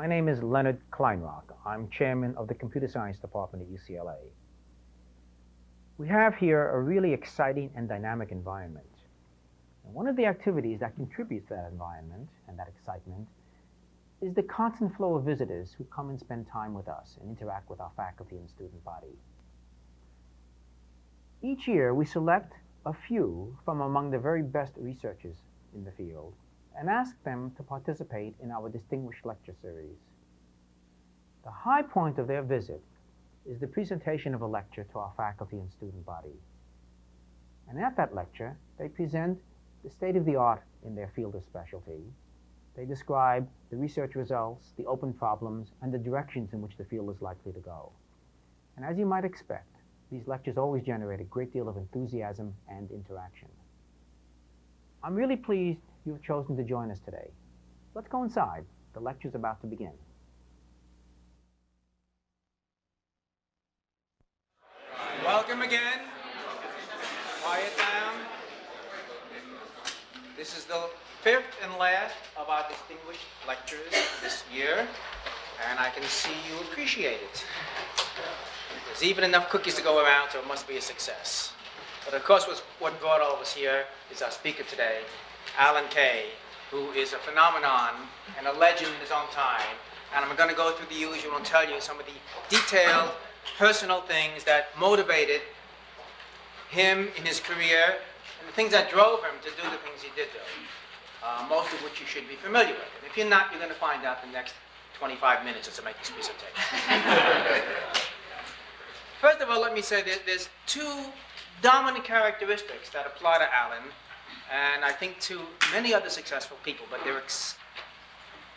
My name is Leonard Kleinrock. I'm chairman of the Computer Science Department at UCLA. We have here a really exciting and dynamic environment. And one of the activities that contributes to that environment and that excitement is the constant flow of visitors who come and spend time with us and interact with our faculty and student body. Each year, we select a few from among the very best researchers in the field and ask them to participate in our Distinguished Lecture Series. The high point of their visit is the presentation of a lecture to our faculty and student body. And at that lecture, they present the state of the art in their field of specialty. They describe the research results, the open problems, and the directions in which the field is likely to go. And as you might expect, these lectures always generate a great deal of enthusiasm and interaction. I'm really pleased you've chosen to join us today. Let's go inside. The lecture's about to begin. Welcome again. Quiet down. This is the fifth and last of our distinguished lectures this year, and I can see you appreciate it. There's even enough cookies to go around, so it must be a success. But of course, what brought all of us here is our speaker today, Alan Kay, who is a phenomenon and a legend in his own time. And I'm going to go through the usual and tell you some of the detailed, personal things that motivated him in his career and the things that drove him to do the things he did do, most of which you should be familiar with. And if you're not, you're going to find out the next 25 minutes as I make this presentation. First of all, let me say that there's two dominant characteristics that apply to Alan, and I think to many other successful people, but they're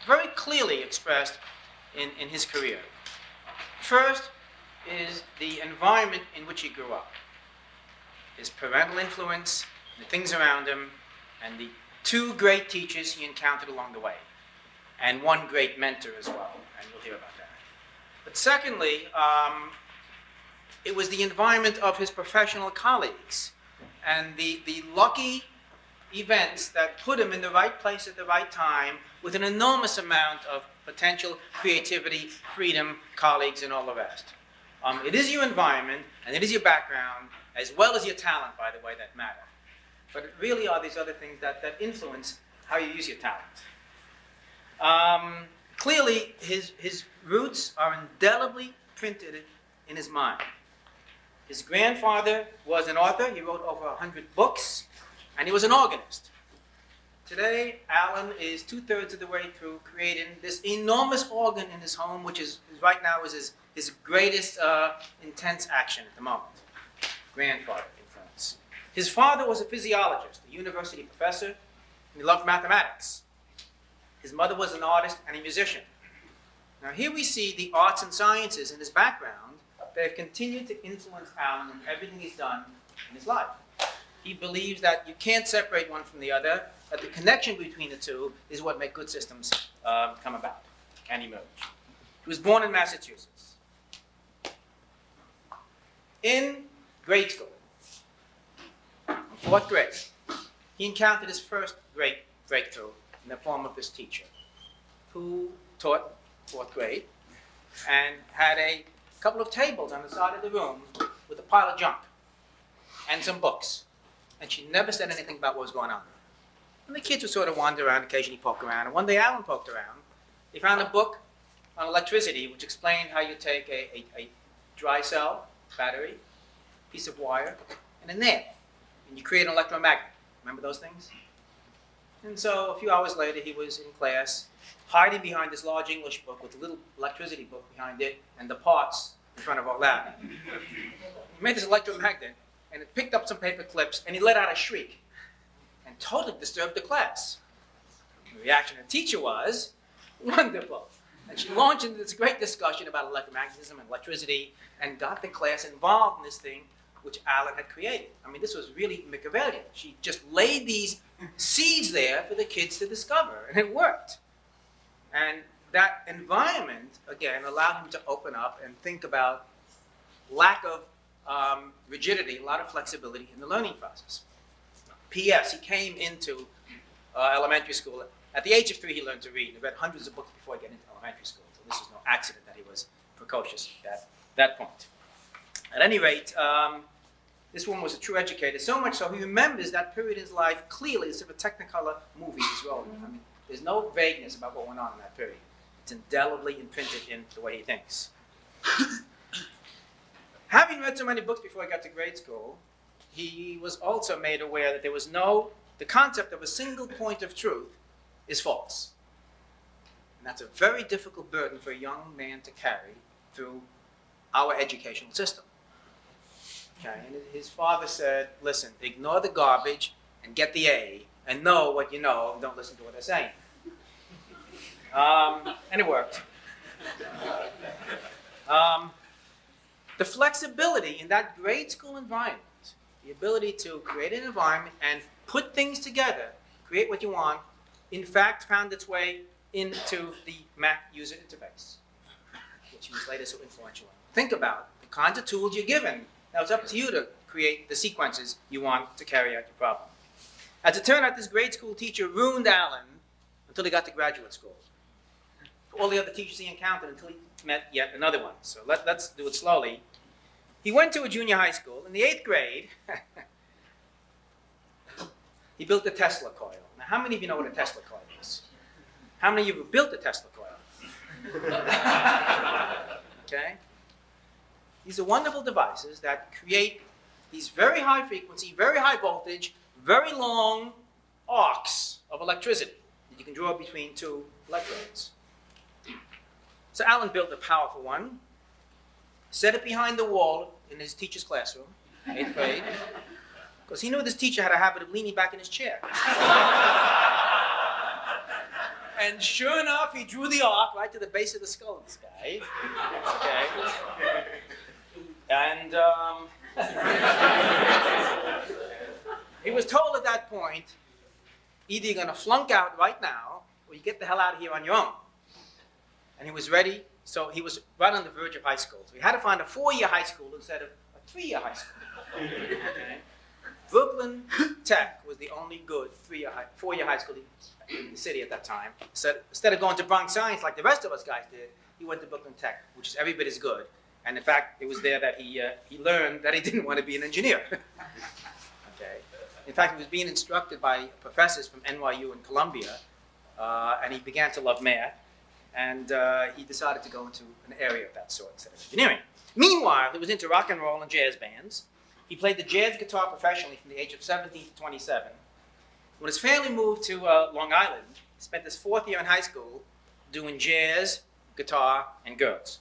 very clearly expressed in his career. First is the environment in which he grew up. His parental influence, the things around him, and the two great teachers he encountered along the way, and one great mentor as well, and you'll hear about that. But secondly, it was the environment of his professional colleagues and the lucky events that put him in the right place at the right time with an enormous amount of potential creativity, freedom, colleagues, and all the rest. It is your environment and it is your background as well as your talent, by the way, that matter. But it really are these other things that influence how you use your talent. Clearly, his roots are indelibly printed in his mind. His grandfather was an author. He wrote over 100 books, and he was an organist. Today, Alan is 2/3 of the way through creating this enormous organ in his home, which is right now is his greatest intense action at the moment. Grandfather influence. His father was a physiologist, a university professor, and he loved mathematics. His mother was an artist and a musician. Now here we see the arts and sciences in his background that have continued to influence Alan in everything he's done in his life. He believes that you can't separate one from the other, that the connection between the two is what makes good systems come about and emerge. He was born in Massachusetts. In grade school, in 4th grade, he encountered his first great breakthrough in the form of this teacher who taught 4th grade and had a couple of tables on the side of the room with a pile of junk and some books. And she never said anything about what was going on. And the kids would sort of wander around, occasionally poke around. And one day Alan poked around. He found a book on electricity which explained how you take a dry cell battery, piece of wire, and a nail. And you create an electromagnet. Remember those things? And so a few hours later he was in class, hiding behind this large English book with a little electricity book behind it and the parts in front of all that. He made this electromagnet and it picked up some paper clips and he let out a shriek and totally disturbed the class. The reaction of the teacher was, wonderful. And she launched into this great discussion about electromagnetism and electricity and got the class involved in this thing which Alan had created. I mean, this was really Machiavellian. She just laid these seeds there for the kids to discover, and it worked. And that environment, again, allowed him to open up and think about lack of rigidity, a lot of flexibility in the learning process. P.S. He came into elementary school At the age of 3, he learned to read. He read hundreds of books before he got into elementary school. So this was no accident that he was precocious at that point. At any rate, this one was a true educator, so much so he remembers that period in his life clearly as if a Technicolor movie is rolling. I mean, there's no vagueness about what went on in that period. It's indelibly imprinted in the way he thinks. Having read so many books before he got to grade school, he was also made aware that the concept of a single point of truth is false. And that's a very difficult burden for a young man to carry through our educational system. Okay, and his father said, listen, ignore the garbage and get the A, and know what you know, and don't listen to what they're saying. And it worked. The flexibility in that grade school environment, the ability to create an environment and put things together, create what you want, in fact found its way into the Mac user interface, which he was later so influential in. Think about the kinds of tools you're given. Now it's up to you to create the sequences you want to carry out your problem. As it turned out, this grade school teacher ruined Alan until he got to graduate school. For all the other teachers he encountered until he met yet another one. So let's do it slowly. He went to a junior high school. In the 8th grade, he built a Tesla coil. Now, how many of you know what a Tesla coil is? How many of you have built a Tesla coil? Okay? These are wonderful devices that create these very high frequency, very high voltage, very long arcs of electricity that you can draw between 2 electrodes. So Alan built a powerful one, set it behind the wall in his teacher's classroom, 8th grade, because he knew this teacher had a habit of leaning back in his chair. And sure enough, he drew the arc right to the base of the skull of this guy. Okay. And he was told at that point, either you're going to flunk out right now, or you get the hell out of here on your own. And he was ready, so he was right on the verge of high school. So he had to find a 4-year high school instead of a 3-year high school. Okay. Brooklyn Tech was the only good 4-year high school in the city at that time. So instead of going to Bronx Science like the rest of us guys did, he went to Brooklyn Tech, which is every bit as good. And in fact, it was there that he learned that he didn't want to be an engineer. Okay. In fact, he was being instructed by professors from NYU and Columbia, and he began to love math, and he decided to go into an area of that sort instead of engineering. Meanwhile, he was into rock and roll and jazz bands. He played the jazz guitar professionally from the age of 17 to 27. When his family moved to Long Island, he spent his 4th year in high school doing jazz, guitar, and girls.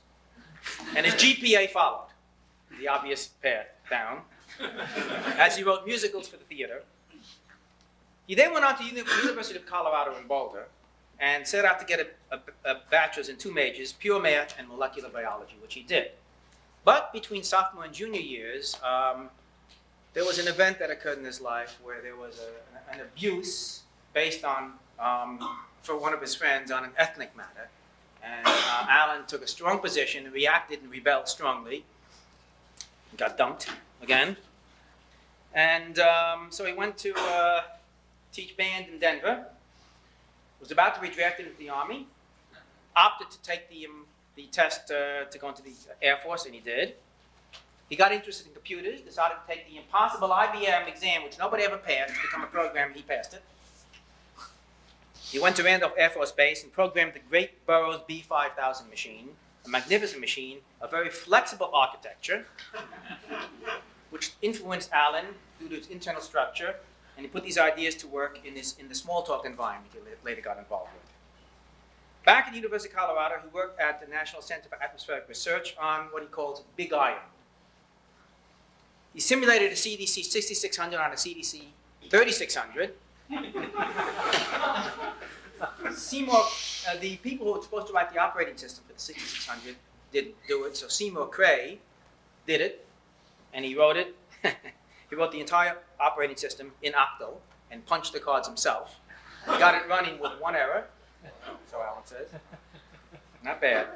And his GPA followed the obvious path down as he wrote musicals for the theater. He then went on to the University of Colorado in Boulder and set out to get a bachelor's in 2 majors, pure math and molecular biology, which he did. But between sophomore and junior years, there was an event that occurred in his life where there was an abuse based on, for one of his friends, on an ethnic matter. And Alan took a strong position, reacted and rebelled strongly. He got dumped again. And so he went to teach band in Denver. Was about to be drafted into the Army. Opted to take the test to go into the Air Force, and he did. He got interested in computers, decided to take the impossible IBM exam, which nobody ever passed, to become a programmer. He passed it. He went to Randolph Air Force Base and programmed the Great Burroughs B5000 machine, a magnificent machine, a very flexible architecture, which influenced Alan due to its internal structure, and he put these ideas to work in the Smalltalk environment he later got involved with. Back at the University of Colorado, he worked at the National Center for Atmospheric Research on what he calls Big Iron. He simulated a CDC 6600 on a CDC 3600. Seymour, the people who were supposed to write the operating system for the 6600 didn't do it, so Seymour Cray did it, and he wrote it. He wrote the entire operating system in Octal and punched the cards himself. He got it running with 1 error, so Alan says. Not bad.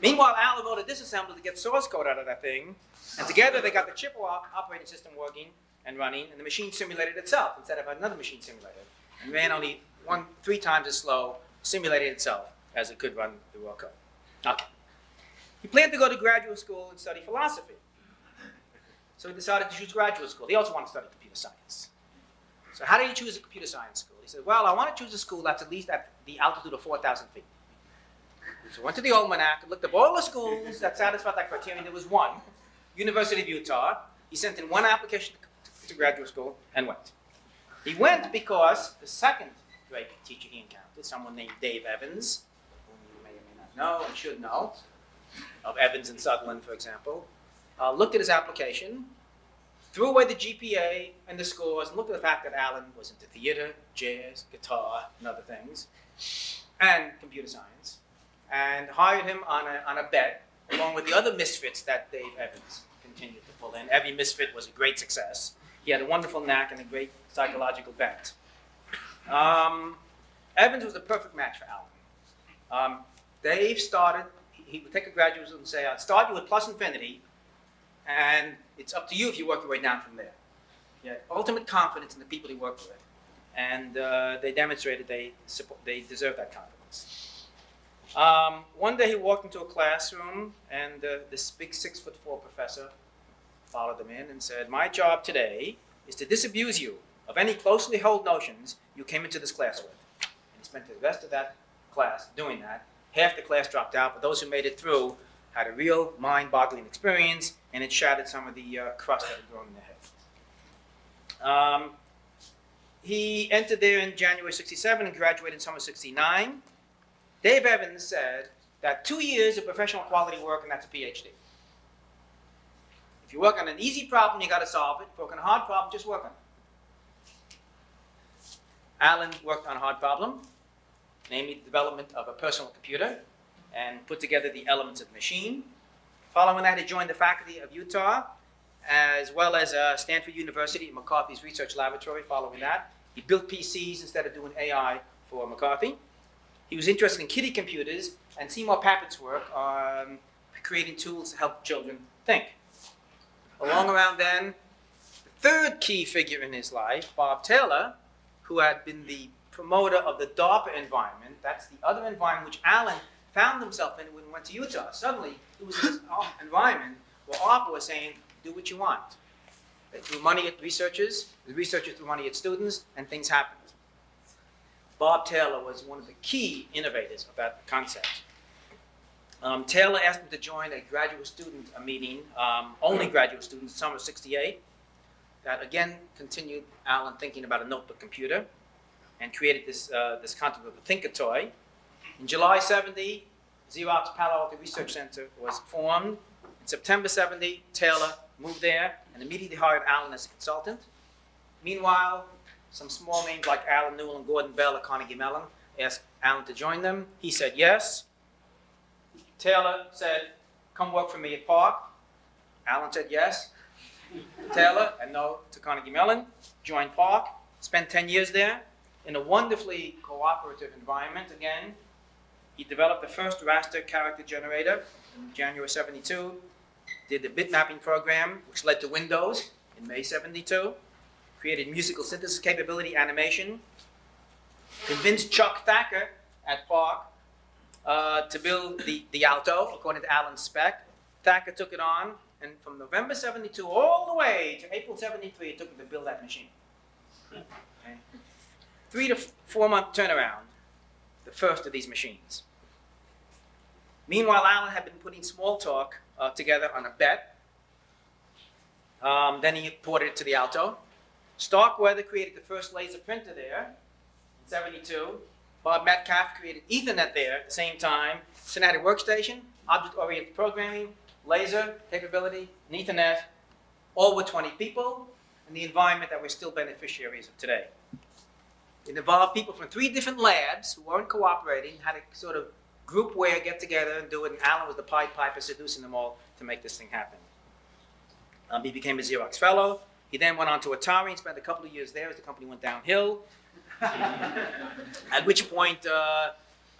Meanwhile, Alan wrote a disassembler to get source code out of that thing, and together they got the Chippewa operating system working and running, and the machine simulated itself instead of another machine simulator, and ran only three times as slow, simulating itself as it could run the raw code. Okay. He planned to go to graduate school and study philosophy. So he decided to choose graduate school. He also wanted to study computer science. So how did he choose a computer science school? He said, well, I want to choose a school that's at least at the altitude of 4,000 feet. So he went to the almanac and looked up all the schools that satisfied that criterion. There was one, University of Utah. He sent in one application to graduate school and went. He went because the second great teacher he encountered, someone named Dave Evans, whom you may or may not know and should know, of Evans and Sutherland, for example, looked at his application, threw away the GPA and the scores, and looked at the fact that Alan was into theater, jazz, guitar, and other things, and computer science, and hired him on a bet, along with the other misfits that Dave Evans continued to pull in. Every misfit was a great success. He had a wonderful knack and a great psychological bent. Evans was the perfect match for Alan. Dave started, he would take a graduate student and say, I'd start you with plus infinity, and it's up to you if you work your way down from there. He had ultimate confidence in the people he worked with, and they demonstrated they deserved that confidence. One day he walked into a classroom, and this big 6'4" professor followed him in and said, my job today is to disabuse you of any closely held notions you came into this class with. And he spent the rest of that class doing that. Half the class dropped out, but those who made it through had a real mind-boggling experience, and it shattered some of the crust that had grown in their head. He entered there in January 67 and graduated in summer 69. Dave Evans said that 2 years of professional quality work, and that's a PhD. If you work on an easy problem, you got to solve it. If you work on a hard problem, just work on it. Alan worked on a hard problem, namely the development of a personal computer, and put together the elements of the machine. Following that, he joined the faculty of Utah, as well as Stanford University and McCarthy's research laboratory. Following that, he built PCs instead of doing AI for McCarthy. He was interested in kiddie computers and Seymour Papin's work on creating tools to help children think. Along around then, the third key figure in his life, Bob Taylor, who had been the promoter of the DARPA environment, that's the other environment which Alan found himself in when he went to Utah. Suddenly, he was in this environment where ARPA was saying, do what you want. They threw money at researchers, the researchers threw money at students, and things happened. Bob Taylor was one of the key innovators of that concept. Taylor asked him to join a graduate student meeting, only graduate students, summer of 68, that again continued Alan thinking about a notebook computer and created this concept of a thinker toy. In July 70, Xerox Palo Alto Research Center was formed. In September 70, Taylor moved there and immediately hired Alan as a consultant. Meanwhile, some small names like Alan Newell and Gordon Bell at Carnegie Mellon asked Alan to join them. He said yes. Taylor said, come work for me at PARC. Alan said yes. Taylor, and no to Carnegie Mellon, joined PARC, spent 10 years there in a wonderfully cooperative environment again. He developed the first raster character generator in January 72, did the bitmapping program, which led to Windows in May 72, created musical synthesis capability animation, convinced Chuck Thacker at PARC to build the Alto, according to Alan's spec. Thacker took it on, and from November 72 all the way to April 73, it took him to build that machine. Okay. 3 to 4 month turnaround, the first of these machines. Meanwhile, Alan had been putting Smalltalk together on a bet. Then he ported it to the Alto. Starkweather created the first laser printer there in 72. Bob Metcalf created Ethernet there at the same time. Synaptic Workstation, object-oriented programming, laser capability, and Ethernet, all with 20 people in the environment that we're still beneficiaries of today. It involved people from 3 different labs who weren't cooperating, had a sort of group where get together and do it, and Alan was the Pied Piper seducing them all to make this thing happen. He became a Xerox fellow. He then went on to Atari and spent a couple of years there as the company went downhill. At which point, a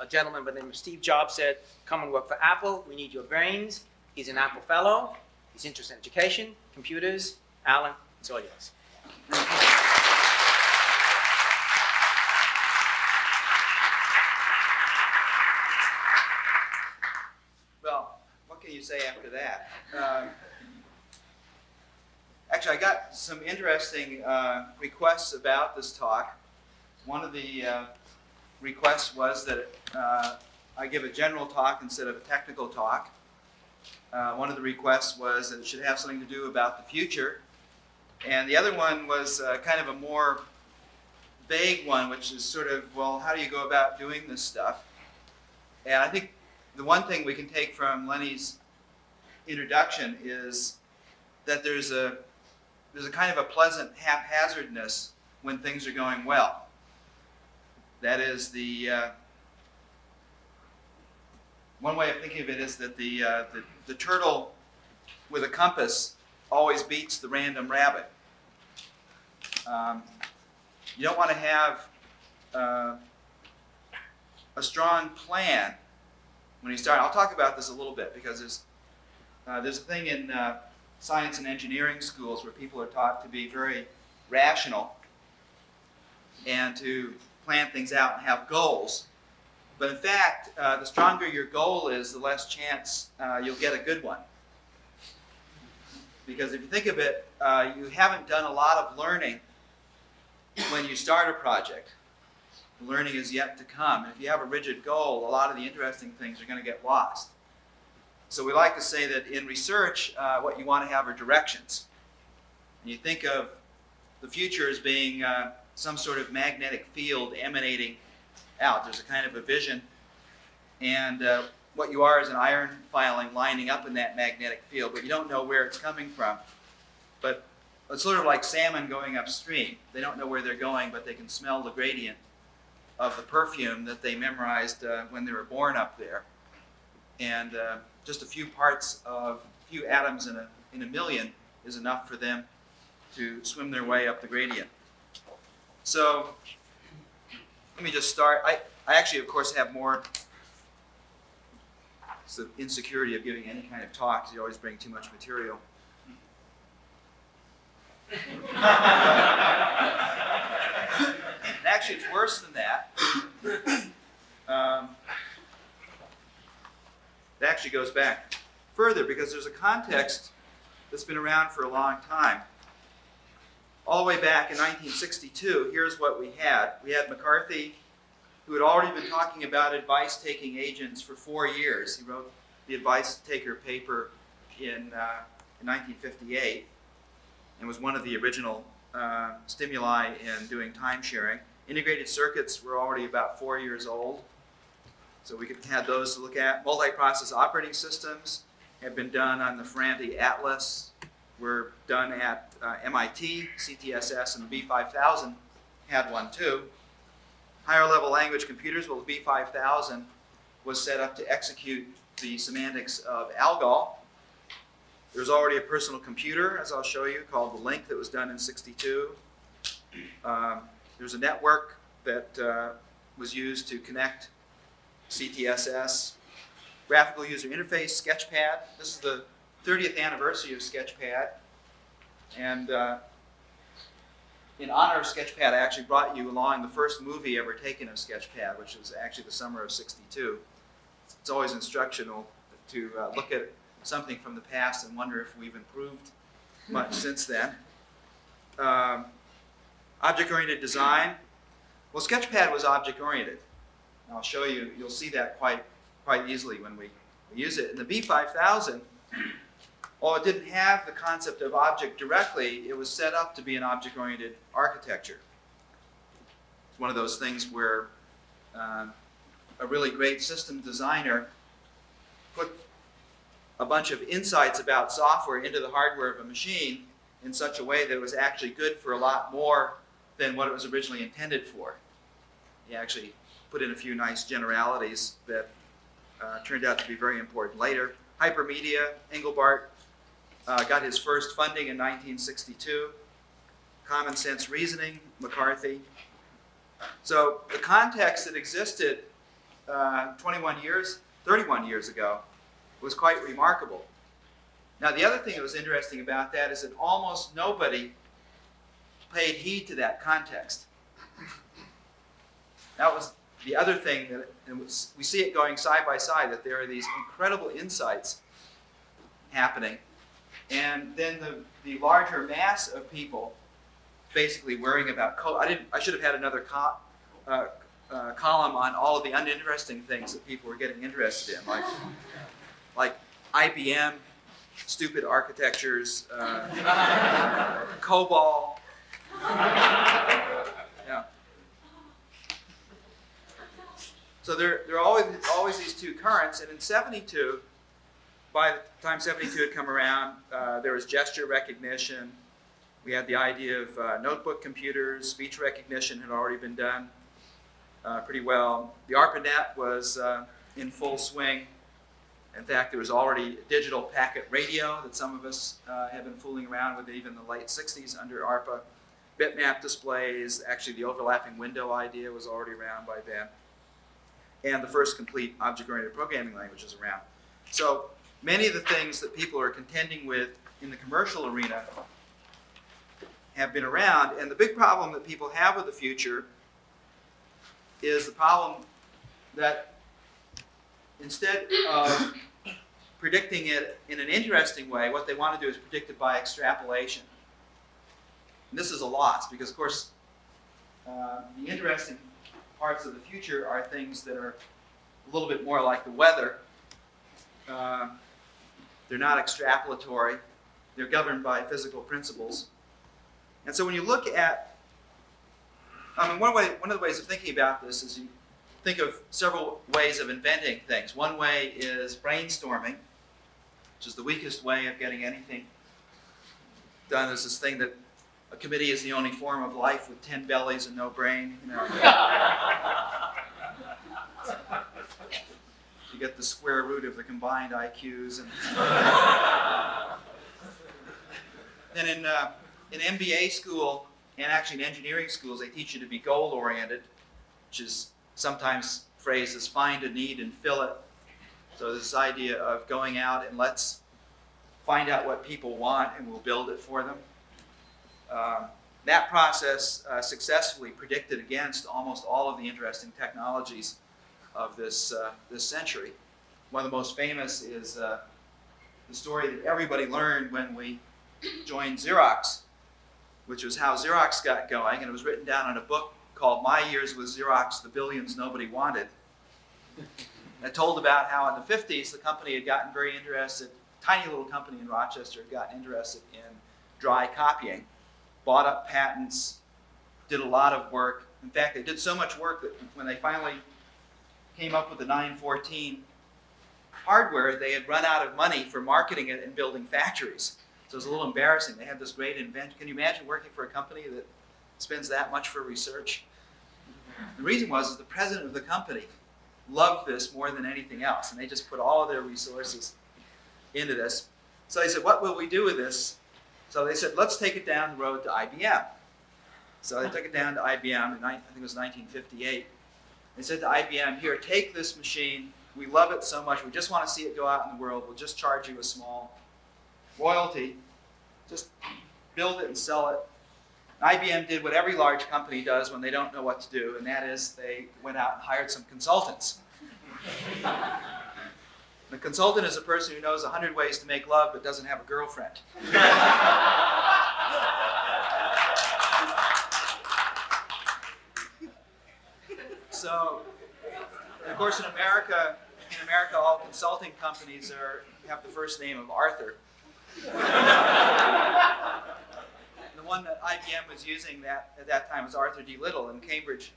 gentleman by the name of Steve Jobs said, come and work for Apple. We need your brains. He's an Apple fellow. He's interested in education, computers. Alan, it's all yours. that. Actually, I got some interesting requests about this talk. One of the requests was that I give a general talk instead of a technical talk. One of the requests was that it should have something to do about the future. And the other one was kind of a more vague one, which is sort of, well, how do you go about doing this stuff? And I think the one thing we can take from Lenny's introduction is that there's a kind of a pleasant haphazardness when things are going well. That is one way of thinking of it is that the turtle with a compass always beats the random rabbit. You don't want to have a strong plan when you start. I'll talk about this a little bit because there's a thing in science and engineering schools where people are taught to be very rational and to plan things out and have goals. But in fact, the stronger your goal is, the less chance you'll get a good one. Because if you think of it, you haven't done a lot of learning when you start a project. The learning is yet to come. And if you have a rigid goal, a lot of the interesting things are going to get lost. So we like to say that in research, what you want to have are directions. And you think of the future as being some sort of magnetic field emanating out. There's a kind of a vision. And what you are is an iron filing lining up in that magnetic field, but you don't know where it's coming from. But it's sort of like salmon going upstream. They don't know where they're going, but they can smell the gradient of the perfume that they memorized when they were born up there. And just a few atoms in a million is enough for them to swim their way up the gradient. So let me just start. I actually, of course, have more. It's the insecurity of giving any kind of talk, because you always bring too much material. And actually, it's worse than that. It actually goes back further, because there's a context that's been around for a long time. All the way back in 1962, here's what we had. We had McCarthy, who had already been talking about advice-taking agents for 4 years. He wrote the advice-taker paper in 1958 and was one of the original stimuli in doing time sharing. Integrated circuits were already about 4 years old, so we had those to look at. Multi-process operating systems had been done on the Ferranti Atlas, were done at MIT, CTSS, and the B5000 had one too. Higher level language computers, well, the B5000 was set up to execute the semantics of ALGOL. There's already a personal computer, as I'll show you, called the Link, that was done in '62. There's a network that was used to connect CTSS. Graphical user interface, Sketchpad. This is the 30th anniversary of Sketchpad. And in honor of Sketchpad, I actually brought you along the first movie ever taken of Sketchpad, which was actually the summer of '62. It's always instructional to look at something from the past and wonder if we've improved much since then. Object-oriented design. Well, Sketchpad was object-oriented. I'll show you, you'll see that quite easily when we use it. In the B5000, while it didn't have the concept of object directly, it was set up to be an object-oriented architecture. It's one of those things where a really great system designer put a bunch of insights about software into the hardware of a machine in such a way that it was actually good for a lot more than what it was originally intended for. He actually put in a few nice generalities that turned out to be very important later. Hypermedia, Engelbart got his first funding in 1962. Common sense reasoning, McCarthy. So the context that existed 31 years ago was quite remarkable. Now, the other thing that was interesting about that is that almost nobody paid heed to that context. That was the other thing, that and we see it going side by side, that there are these incredible insights happening. And then the larger mass of people basically worrying about I should have had another column on all of the uninteresting things that people were getting interested in, like IBM, stupid architectures, COBOL. Yeah. So there are always these two currents, and in '72, by the time '72 had come around, there was gesture recognition. We had the idea of notebook computers. Speech recognition had already been done pretty well. The ARPANET was in full swing. In fact, there was already a digital packet radio that some of us have been fooling around with even in the late '60s under ARPA. Bitmap displays, actually the overlapping window idea was already around by then. And the first complete object-oriented programming language is around. So many of the things that people are contending with in the commercial arena have been around, and the big problem that people have with the future is the problem that instead of predicting it in an interesting way, what they want to do is predict it by extrapolation. And this is a loss because, of course, the interesting parts of the future are things that are a little bit more like the weather. They're not extrapolatory. They're governed by physical principles. And so when you look at, one of the ways of thinking about this is you think of several ways of inventing things. One way is brainstorming, which is the weakest way of getting anything done. There's this thing that a committee is the only form of life with 10 bellies and no brain. You get the square root of the combined IQs. Then in MBA school, and actually in engineering schools, they teach you to be goal-oriented, which is sometimes phrased as find a need and fill it. So this idea of going out and let's find out what people want and we'll build it for them. That process successfully predicted against almost all of the interesting technologies of this century. One of the most famous is the story that everybody learned when we joined Xerox, which was how Xerox got going, and it was written down in a book called My Years with Xerox, The Billions Nobody Wanted. And it told about how in the 50s the company had gotten very interested, tiny little company in Rochester had gotten interested in dry copying, bought up patents, did a lot of work. In fact, they did so much work that when they finally came up with the 914 hardware, they had run out of money for marketing it and building factories. So it was a little embarrassing. They had this great invention. Can you imagine working for a company that spends that much for research? The reason was the president of the company loved this more than anything else, and they just put all of their resources into this. So they said, what will we do with this? So they said, let's take it down the road to IBM. So they took it down to IBM, I think it was 1958. They said to IBM, here, take this machine. We love it so much. We just want to see it go out in the world. We'll just charge you a small royalty. Just build it and sell it. IBM did what every large company does when they don't know what to do, and that is they went out and hired some consultants. The consultant is a person who knows 100 ways to make love but doesn't have a girlfriend. So, and of course, in America, all consulting companies have the first name of Arthur. The one that IBM was using at that time was Arthur D. Little in Cambridge,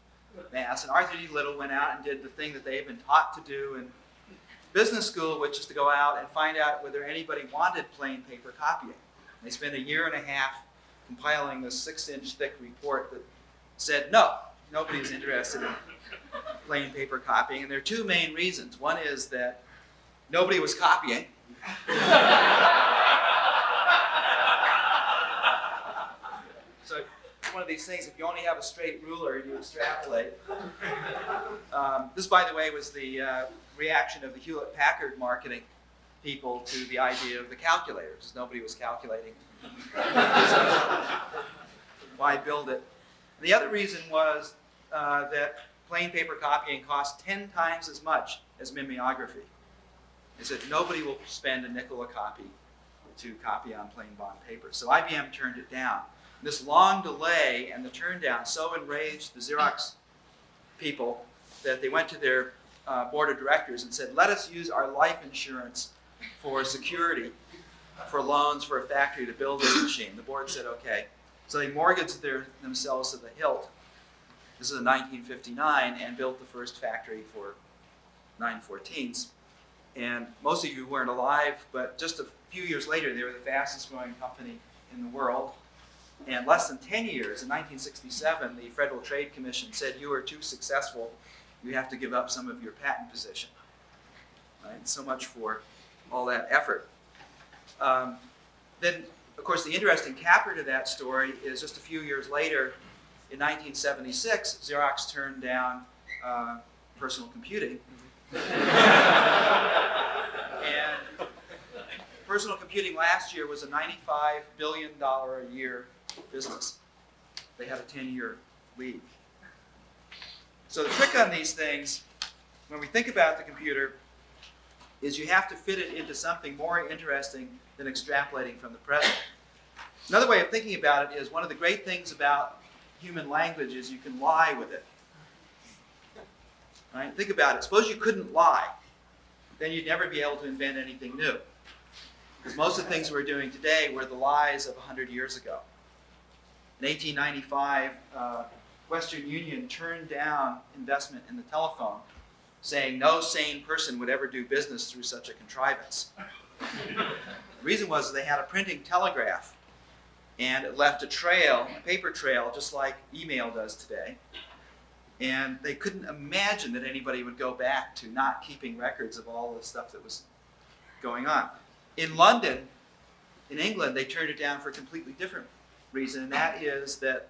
Mass. And Arthur D. Little went out and did the thing that they had been taught to do in business school, which is to go out and find out whether anybody wanted plain paper copying. They spent a year and a half compiling this 6-inch thick report that said, no, nobody's interested in plain paper copying. And there are two main reasons. One is that nobody was copying. So one of these things, if you only have a straight ruler, you extrapolate. This, by the way, was the reaction of the Hewlett-Packard marketing people to the idea of the calculator, because nobody was calculating. Why build it? The other reason was that plain paper copying cost 10 times as much as mimeography. They said nobody will spend a nickel a copy to copy on plain bond paper. So IBM turned it down. This long delay and the turn down so enraged the Xerox people that they went to their board of directors and said, let us use our life insurance for security, for loans for a factory to build this machine. The board said, okay. So they mortgaged themselves to the hilt. This is in 1959, and built the first factory for 914s. And most of you weren't alive, but just a few years later, they were the fastest growing company in the world. And less than 10 years, in 1967, the Federal Trade Commission said, you are too successful. You have to give up some of your patent position. Right? So much for all that effort. Then, of course, the interesting capper to that story is just a few years later, in 1976, Xerox turned down personal computing. And personal computing last year was a $95 billion a year business. They had a 10-year lead. So the trick on these things, when we think about the computer, is you have to fit it into something more interesting than extrapolating from the present. Another way of thinking about it is one of the great things about human language is you can lie with it. Right? Think about it. Suppose you couldn't lie. Then you'd never be able to invent anything new. Because most of the things we're doing today were the lies of 100 years ago. In 1895, Western Union turned down investment in the telephone, saying no sane person would ever do business through such a contrivance. The reason was they had a printing telegraph, and it left a trail, a paper trail, just like email does today. And they couldn't imagine that anybody would go back to not keeping records of all the stuff that was going on. In London, in England, they turned it down for a completely different reason, and that is that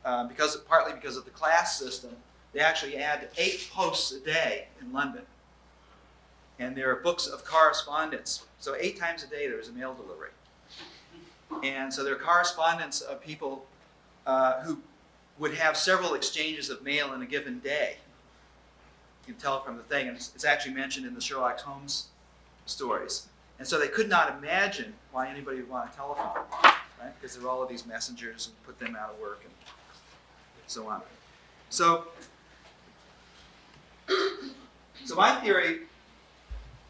partly because of the class system, they actually add 8 posts a day in London. And there are books of correspondence. So 8 times a day there was a mail delivery. And so there are correspondence of people who would have several exchanges of mail in a given day. You can tell from the thing, and it's actually mentioned in the Sherlock Holmes stories. And so they could not imagine why anybody would want a telephone, right? Because there were all of these messengers and put them out of work and so on. So my theory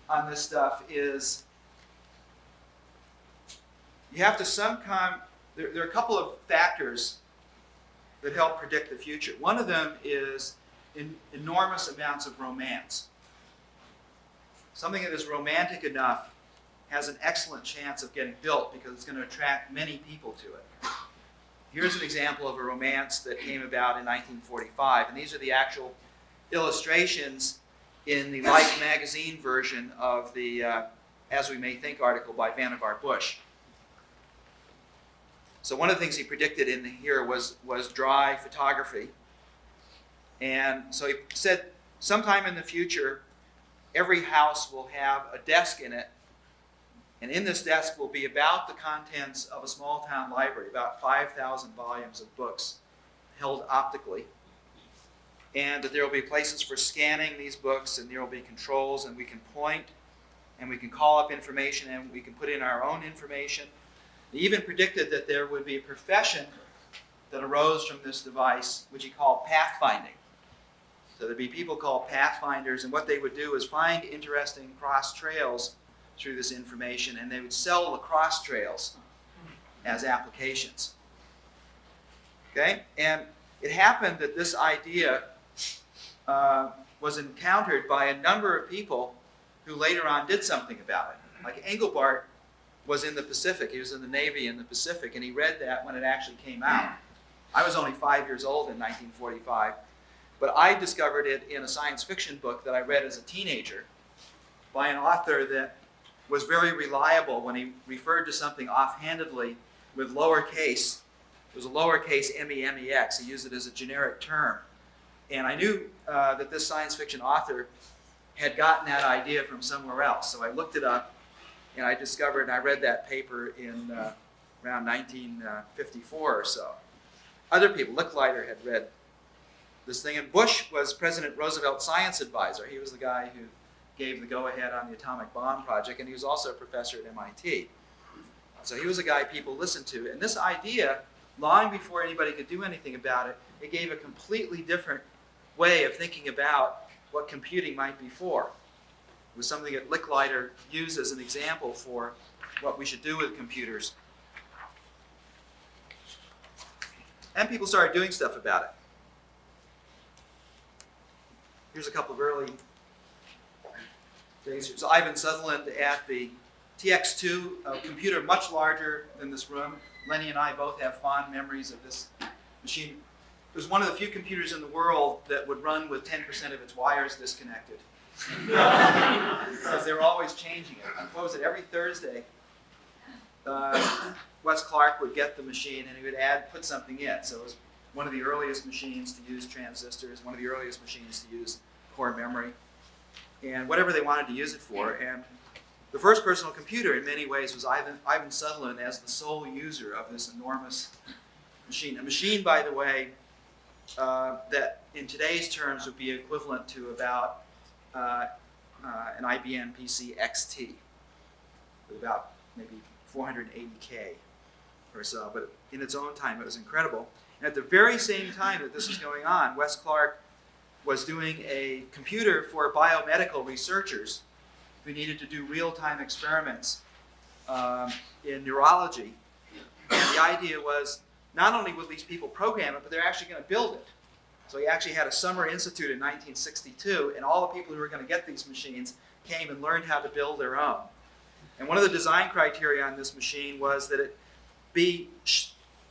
on this stuff is you have to there are a couple of factors that help predict the future. One of them is enormous amounts of romance. Something that is romantic enough has an excellent chance of getting built because it's going to attract many people to it. Here's an example of a romance that came about in 1945, and these are the actual illustrations in the Life magazine version of the As We May Think article by Vannevar Bush. So one of the things he predicted in here was dry photography. And so he said sometime in the future, every house will have a desk in it, and in this desk will be about the contents of a small town library, about 5,000 volumes of books held optically. And that there will be places for scanning these books, and there will be controls, and we can point, and we can call up information, and we can put in our own information. He even predicted that there would be a profession that arose from this device, which he called pathfinding. So there'd be people called pathfinders, and what they would do is find interesting cross trails through this information, and they would sell the cross trails as applications. Okay? And it happened that this idea was encountered by a number of people who later on did something about it. Like Engelbart was in the Pacific. He was in the Navy in the Pacific, and he read that when it actually came out. I was only 5 years old in 1945, but I discovered it in a science fiction book that I read as a teenager by an author that was very reliable when he referred to something offhandedly with lowercase. It was a lowercase MEMEX. He used it as a generic term. And I knew that this science fiction author had gotten that idea from somewhere else. So I looked it up, and I discovered, and I read that paper in around 1954 or so. Other people, Licklider had read this thing, and Bush was President Roosevelt's science advisor. He was the guy who gave the go-ahead on the atomic bomb project, and he was also a professor at MIT. So he was a guy people listened to. And this idea, long before anybody could do anything about it, it gave a completely different way of thinking about what computing might be for. It was something that Licklider used as an example for what we should do with computers. And people started doing stuff about it. Here's a couple of early days. Here's Ivan Sutherland at the TX2, a computer much larger than this room. Lenny and I both have fond memories of this machine. It was one of the few computers in the world that would run with 10% of its wires disconnected. Because they were always changing it. What was it, every Thursday, Wes Clark would get the machine and he would put something in. So it was one of the earliest machines to use transistors, one of the earliest machines to use core memory, and whatever they wanted to use it for. And the first personal computer in many ways was Ivan Sutherland as the sole user of this enormous machine. A machine, by the way, that in today's terms would be equivalent to about an IBM PC XT, with about maybe 480K or so. But in its own time, it was incredible. And at the very same time that this was going on, Wes Clark was doing a computer for biomedical researchers who needed to do real-time experiments in neurology. And the idea was not only would these people program it, but they're actually going to build it. So he actually had a summer institute in 1962, and all the people who were going to get these machines came and learned how to build their own. And one of the design criteria on this machine was that it be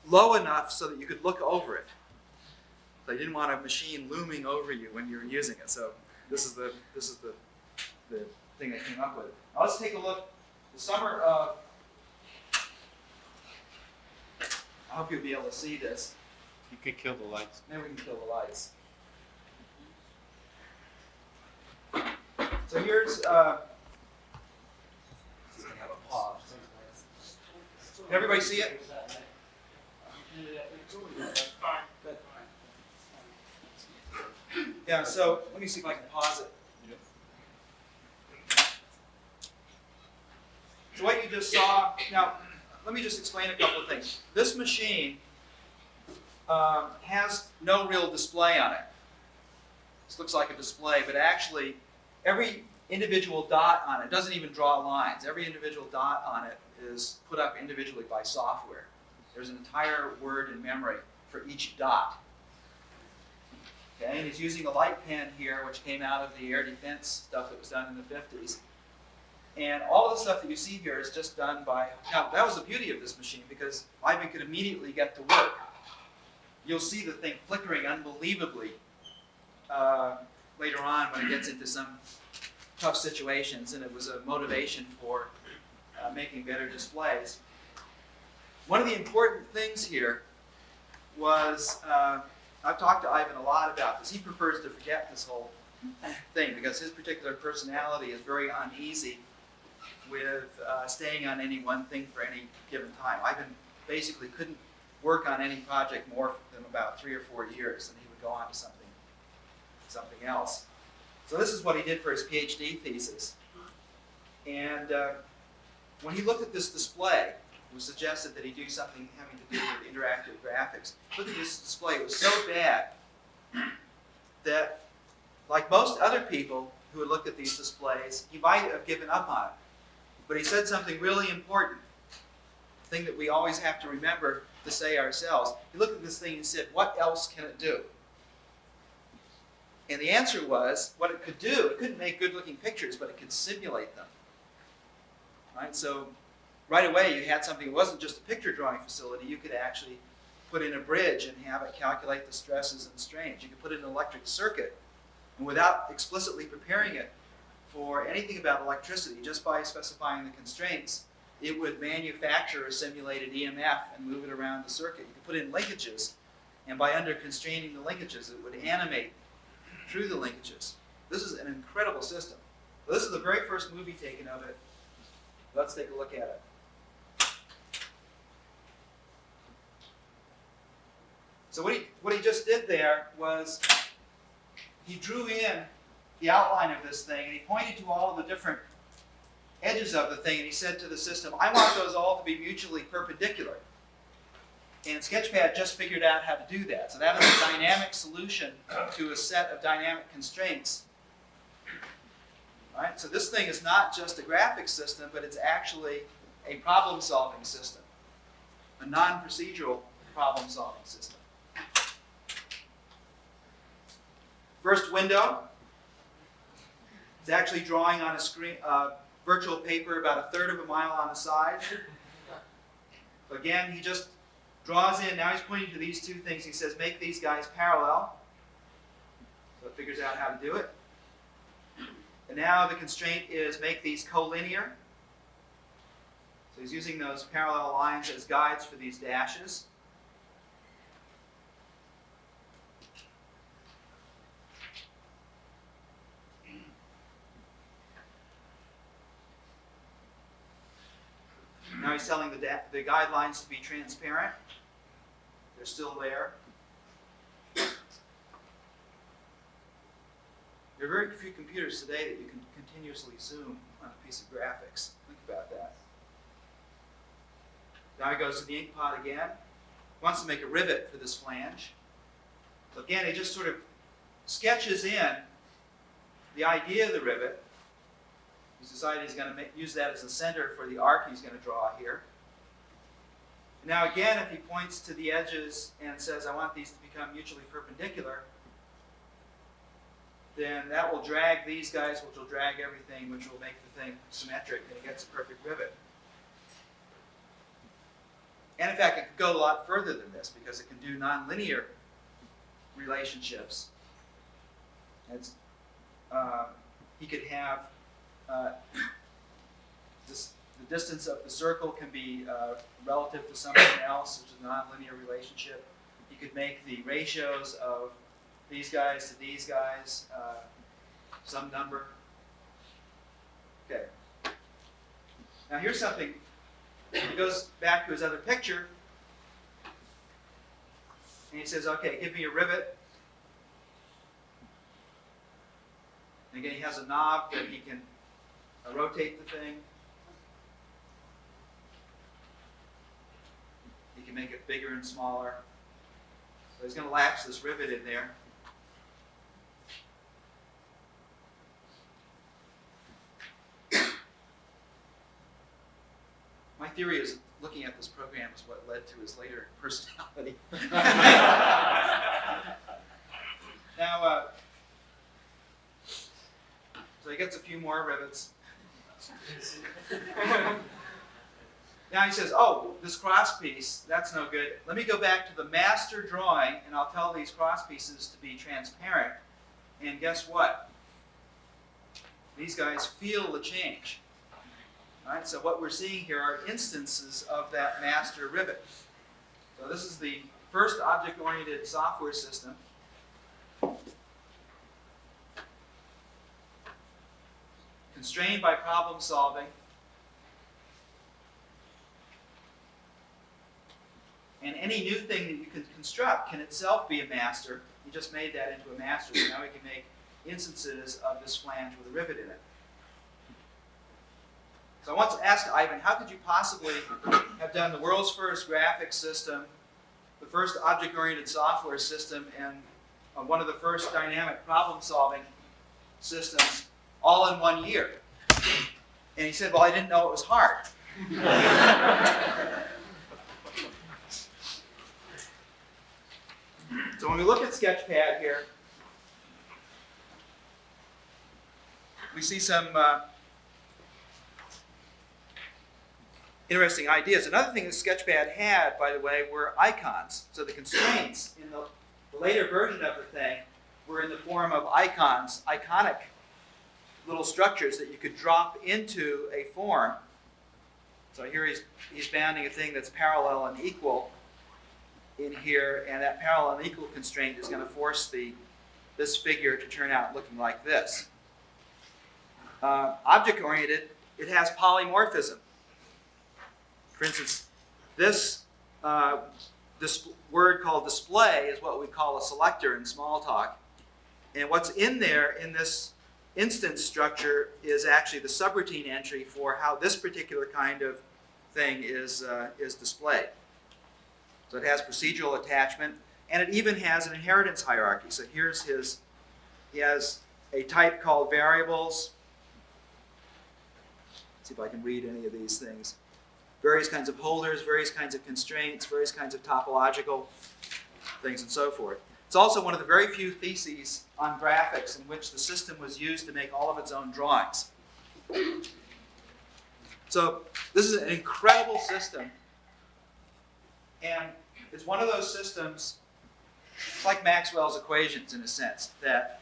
low enough so that you could look over it. They didn't want a machine looming over you when you were using it. So this is the thing they came up with. Now let's take a look. The summer of, I hope you'll be able to see this. You could kill the lights. Maybe we can kill the lights. So here's, can everybody see it? Yeah, so let me see if I can pause it. So what you just saw, now let me just explain a couple of things. This machine has no real display on it. This looks like a display, but actually every individual dot on it doesn't even draw lines. Every individual dot on it is put up individually by software. There's an entire word in memory for each dot. Okay, and he's using a light pen here, which came out of the air defense stuff that was done in the 50s. And all of the stuff that you see here is just done by, now that was the beauty of this machine because Ivan could immediately get to work. You'll see the thing flickering unbelievably later on when it gets into some tough situations, and it was a motivation for making better displays. One of the important things here was, I've talked to Ivan a lot about this. He prefers to forget this whole thing because his particular personality is very uneasy with staying on any one thing for any given time. Ivan basically couldn't work on any project more than about 3 or 4 years, and he would go on to something else. So this is what he did for his PhD thesis. And when he looked at this display, it was suggested that he do something having to do with interactive graphics. Look at this display. It was so bad that, like most other people who had looked at these displays, he might have given up on it. But he said something really important, a thing that we always have to remember to say ourselves. He looked at this thing and said, what else can it do? And the answer was, what it could do, it couldn't make good-looking pictures, but it could simulate them. Right? So right away, you had something that wasn't just a picture drawing facility. You could actually put in a bridge and have it calculate the stresses and strains. You could put in an electric circuit, and without explicitly preparing it for anything about electricity, just by specifying the constraints, it would manufacture a simulated EMF and move it around the circuit. You could put in linkages, and by constraining the linkages, it would animate through the linkages. This is an incredible system. So this is the very first movie taken of it. Let's take a look at it. So what he just did there was he drew in the outline of this thing, and he pointed to all of the different edges of the thing, and he said to the system, I want those all to be mutually perpendicular. And Sketchpad just figured out how to do that. So that is a dynamic solution to a set of dynamic constraints. All right? So this thing is not just a graphics system, but it's actually a problem-solving system, a non-procedural problem-solving system. First window is actually drawing on a screen, virtual paper about 1/3 of a mile on the side. So again, he just draws in. Now he's pointing to these two things. He says, make these guys parallel. So it figures out how to do it. And now the constraint is make these collinear. So he's using those parallel lines as guides for these dashes. Now he's telling the guidelines to be transparent. They're still there. There are very few computers today that you can continuously zoom on a piece of graphics. Think about that. Now he goes to the ink pot again. He wants to make a rivet for this flange. So again, he just sort of sketches in the idea of the rivet. He's decided he's going to use that as a center for the arc he's going to draw here. Now again, if he points to the edges and says, I want these to become mutually perpendicular, then that will drag these guys, which will drag everything, which will make the thing symmetric, and he gets a perfect rivet. And in fact, it could go a lot further than this, because it can do nonlinear relationships. He could have the distance of the circle can be relative to something else, which is a nonlinear relationship. You could make the ratios of these guys to these guys some number. Okay. Now here's something. He goes back to his other picture, and he says, okay, give me a rivet. And again, he has a knob that he can rotate the thing. He can make it bigger and smaller. So he's going to latch this rivet in there. My theory is looking at this program is what led to his later personality. Now, so he gets a few more rivets. Now he says, oh, this cross piece, that's no good. Let me go back to the master drawing, and I'll tell these cross pieces to be transparent. And guess what? These guys feel the change. All right, so what we're seeing here are instances of that master rivet. So this is the first object-oriented software system. Constrained by problem solving. And any new thing that you can construct can itself be a master. You just made that into a master, so now we can make instances of this flange with a rivet in it. So I want to ask Ivan, how could you possibly have done the world's first graphics system, the first object-oriented software system, and one of the first dynamic problem-solving systems all in 1 year? And he said, well, I didn't know it was hard. So when we look at Sketchpad here, we see some interesting ideas. Another thing that Sketchpad had, by the way, were icons. So the constraints in the later version of the thing were in the form of icons, iconic little structures that you could drop into a form. So here he's bounding a thing that's parallel and equal in here, and that parallel and equal constraint is going to force this figure to turn out looking like this. Object-oriented, it has polymorphism. For instance, this word called display is what we call a selector in Smalltalk. And what's in there in this instance structure is actually the subroutine entry for how this particular kind of thing is displayed. So it has procedural attachment, and it even has an inheritance hierarchy. So here's he has a type called variables. Let's see if I can read any of these things. Various kinds of holders, various kinds of constraints, various kinds of topological things, and so forth. It's also one of the very few theses on graphics in which the system was used to make all of its own drawings. So this is an incredible system, and it's one of those systems, it's like Maxwell's equations in a sense, that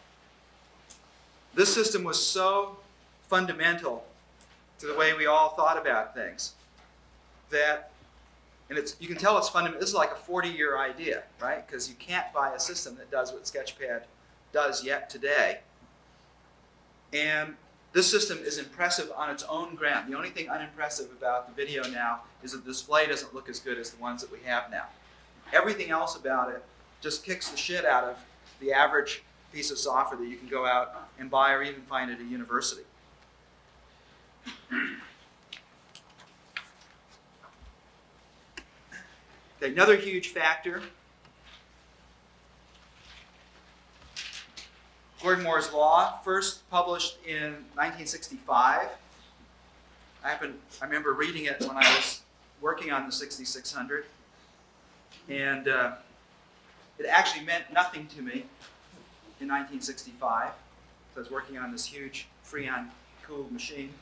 this system was so fundamental to the way we all thought about things that, and you can tell it's fundamental. This is like a 40-year idea, right? Because you can't buy a system that does what Sketchpad does yet today. And this system is impressive on its own ground. The only thing unimpressive about the video now is that the display doesn't look as good as the ones that we have now. Everything else about it just kicks the shit out of the average piece of software that you can go out and buy or even find at a university. Okay, another huge factor, Gordon Moore's law, first published in 1965. I remember reading it when I was working on the 6600, and it actually meant nothing to me in 1965. So I was working on this huge Freon-cooled machine.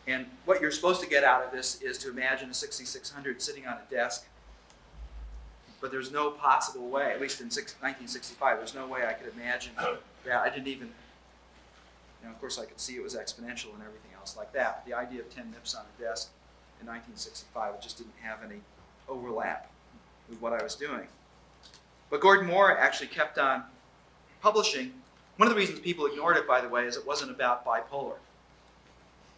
And what you're supposed to get out of this is to imagine a 6600 sitting on a desk. But there's no possible way, at least in 1965, there's no way I could imagine that. I didn't even, of course I could see it was exponential and everything else like that. The idea of 10 nips on a desk in 1965, it just didn't have any overlap with what I was doing. But Gordon Moore actually kept on publishing. One of the reasons people ignored it, by the way, is it wasn't about bipolar.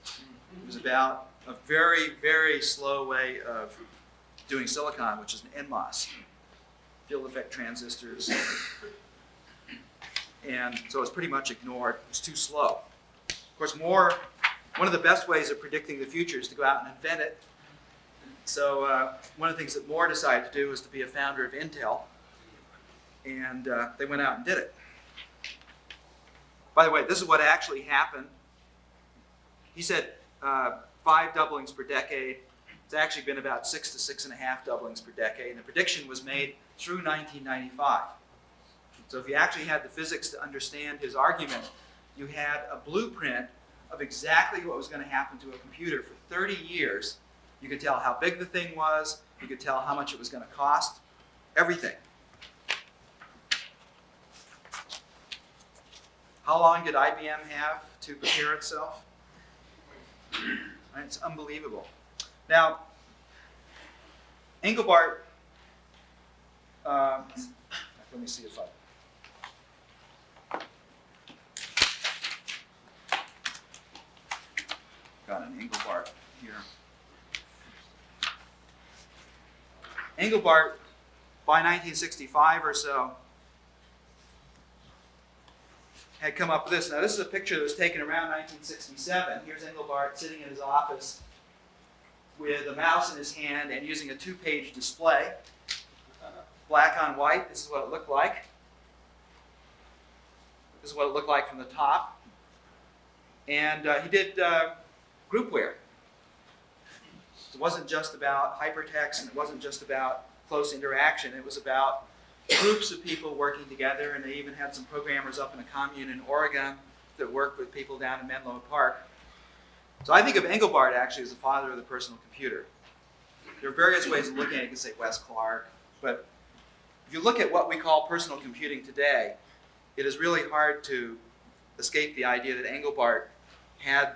It was about a very, very slow way of doing silicon, which is an NMOS, field effect transistors. And so it was pretty much ignored. It was too slow. Of course, Moore, one of the best ways of predicting the future is to go out and invent it. So one of the things that Moore decided to do was to be a founder of Intel. And they went out and did it. By the way, this is what actually happened. He said 5 doublings per decade. It's actually been about 6 to 6.5 doublings per decade. And the prediction was made through 1995. So if you actually had the physics to understand his argument, you had a blueprint of exactly what was going to happen to a computer for 30 years. You could tell how big the thing was. You could tell how much it was going to cost. Everything. How long did IBM have to prepare itself? It's unbelievable. Now, Engelbart, let me see if I got an Engelbart here. Engelbart, by 1965 or so, had come up with this. Now, this is a picture that was taken around 1967. Here's Engelbart sitting in his office with a mouse in his hand and using a 2-page display. Black on white, this is what it looked like. This is what it looked like from the top. And he did groupware. It wasn't just about hypertext, and it wasn't just about close interaction. It was about groups of people working together, and they even had some programmers up in a commune in Oregon that worked with people down in Menlo Park. So I think of Engelbart actually as the father of the personal computer. There are various ways of looking at it. You can say Wes Clark, but if you look at what we call personal computing today, it is really hard to escape the idea that Engelbart had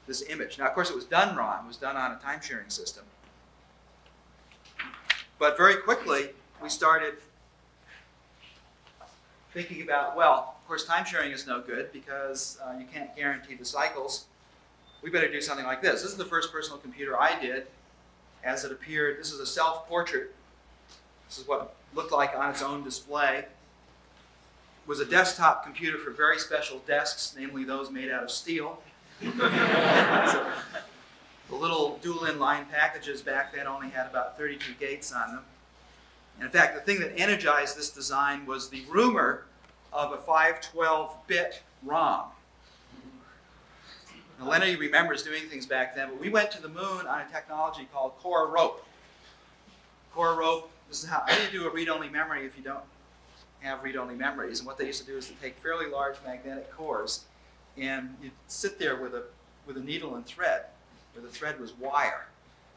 this image. Now, of course, it was done wrong. It was done on a time-sharing system. But very quickly, we started thinking about, well, of course, time sharing is no good because you can't guarantee the cycles. We better do something like this. This is the first personal computer I did as it appeared. This is a self-portrait. This is what it looked like on its own display. was a desktop computer for very special desks, namely those made out of steel. So, the little dual inline packages back then only had about 32 gates on them. And in fact, the thing that energized this design was the rumor of a 512-bit ROM. Now, Leonard remembers doing things back then, but we went to the moon on a technology called core rope. Core rope, this is how do you do a read-only memory if you don't have read-only memories? And what they used to do is to take fairly large magnetic cores, and you'd sit there with a needle and thread, where the thread was wire.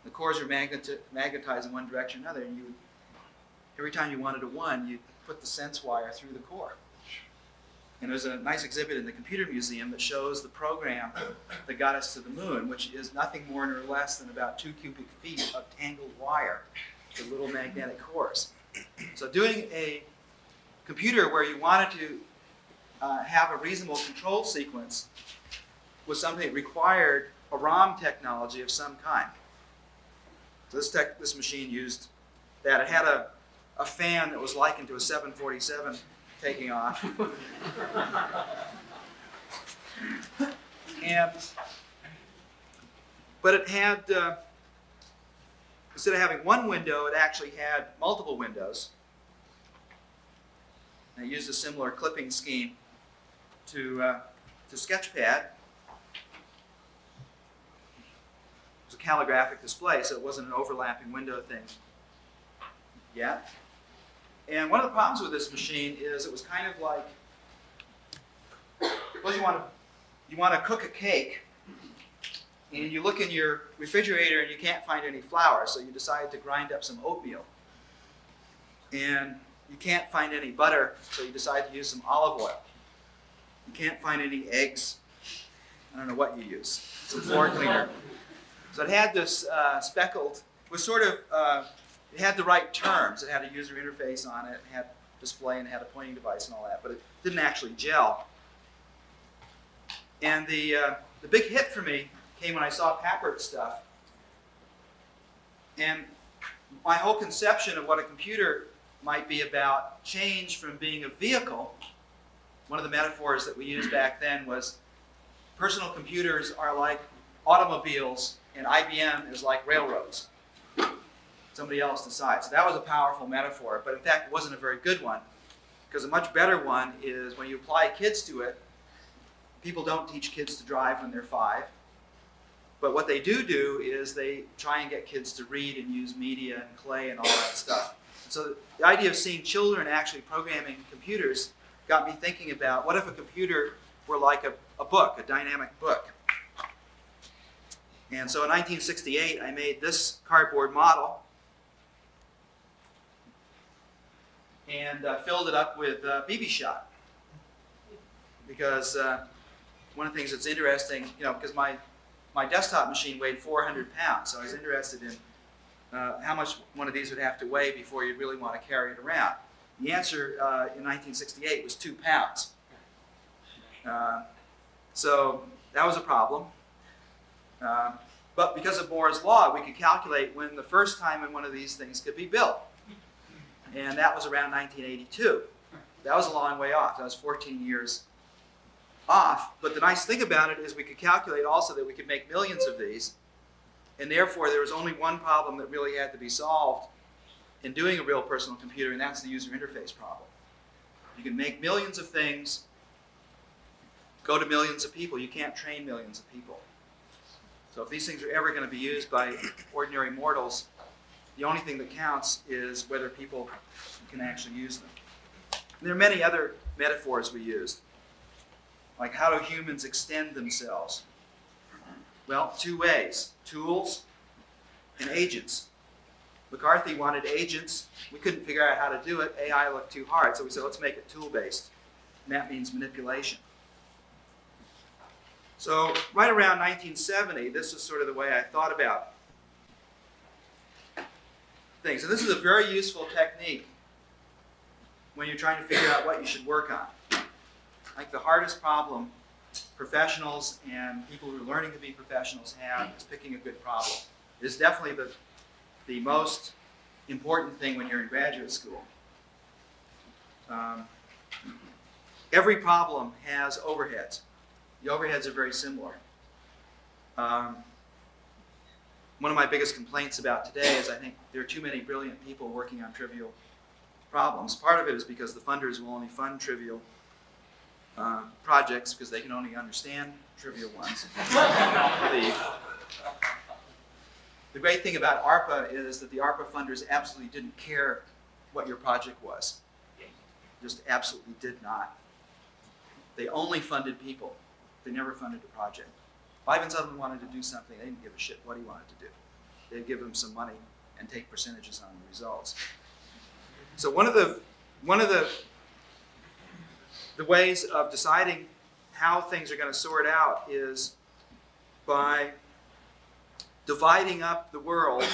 The cores were magnetized in one direction or another, and every time you wanted a 1, you'd put the sense wire through the core. And there's a nice exhibit in the Computer Museum that shows the program that got us to the moon, which is nothing more nor less than about 2 cubic feet of tangled wire with little magnetic cores. So doing a computer where you wanted to have a reasonable control sequence was something that required a ROM technology of some kind. So this machine used that. It had a fan that was likened to a 747 taking off. But it had, instead of having one window, it actually had multiple windows. And it used a similar clipping scheme to Sketchpad. It was a calligraphic display, so it wasn't an overlapping window thing yet. And one of the problems with this machine is it was kind of like, suppose you want to cook a cake, and you look in your refrigerator and you can't find any flour, so you decide to grind up some oatmeal. And you can't find any butter, so you decide to use some olive oil. You can't find any eggs. I don't know what you use. Some floor cleaner. So it had this speckled, it was sort of, it had the right terms. It had a user interface on it, it had display, and it had a pointing device and all that, but it didn't actually gel. And the big hit for me came when I saw Pappert's stuff. And my whole conception of what a computer might be about changed from being a vehicle. One of the metaphors that we used back then was personal computers are like automobiles and IBM is like railroads. Somebody else decides. So that was a powerful metaphor, but in fact it wasn't a very good one, because a much better one is when you apply kids to it. People don't teach kids to drive when they're 5, but what they do is they try and get kids to read and use media and clay and all that stuff. So the idea of seeing children actually programming computers got me thinking about, what if a computer were like a book, a dynamic book? And so in 1968 I made this cardboard model and filled it up with BB shot. Because one of the things that's interesting, because my desktop machine weighed 400 pounds, so I was interested in how much one of these would have to weigh before you'd really want to carry it around. The answer in 1968 was 2 pounds. So that was a problem. But because of Moore's law, we could calculate when the first time when one of these things could be built. And that was around 1982. That was a long way off. That was 14 years off. But the nice thing about it is we could calculate also that we could make millions of these. And therefore, there was only one problem that really had to be solved in doing a real personal computer, and that's the user interface problem. You can make millions of things, go to millions of people. You can't train millions of people. So if these things are ever going to be used by ordinary mortals, the only thing that counts is whether people can actually use them. And there are many other metaphors we used, like how do humans extend themselves? Well, 2 ways, tools and agents. McCarthy wanted agents. We couldn't figure out how to do it. AI looked too hard, so we said, let's make it tool-based. And that means manipulation. So right around 1970, this is sort of the way I thought about things. And this is a very useful technique when you're trying to figure out what you should work on. Like the hardest problem professionals and people who are learning to be professionals have is picking a good problem. It is definitely the most important thing when you're in graduate school. every problem has overheads. The overheads are very similar. One of my biggest complaints about today is I think there are too many brilliant people working on trivial problems. Part of it is because the funders will only fund trivial projects because they can only understand trivial ones. The great thing about ARPA is that the ARPA funders absolutely didn't care what your project was. Just absolutely did not. They only funded people. They never funded a project. If Ivan Sutherland wanted to do something, they didn't give a shit what he wanted to do. They'd give him some money and take percentages on the results. So one of the ways of deciding how things are going to sort out is by dividing up the world,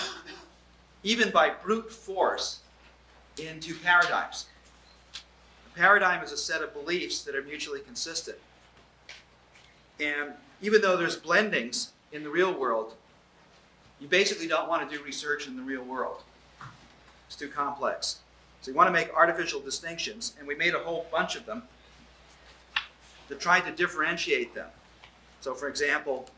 even by brute force, into paradigms. A paradigm is a set of beliefs that are mutually consistent. And even though there's blendings in the real world, you basically don't want to do research in the real world. It's too complex. So you want to make artificial distinctions, and we made a whole bunch of them that tried to differentiate them. So for example,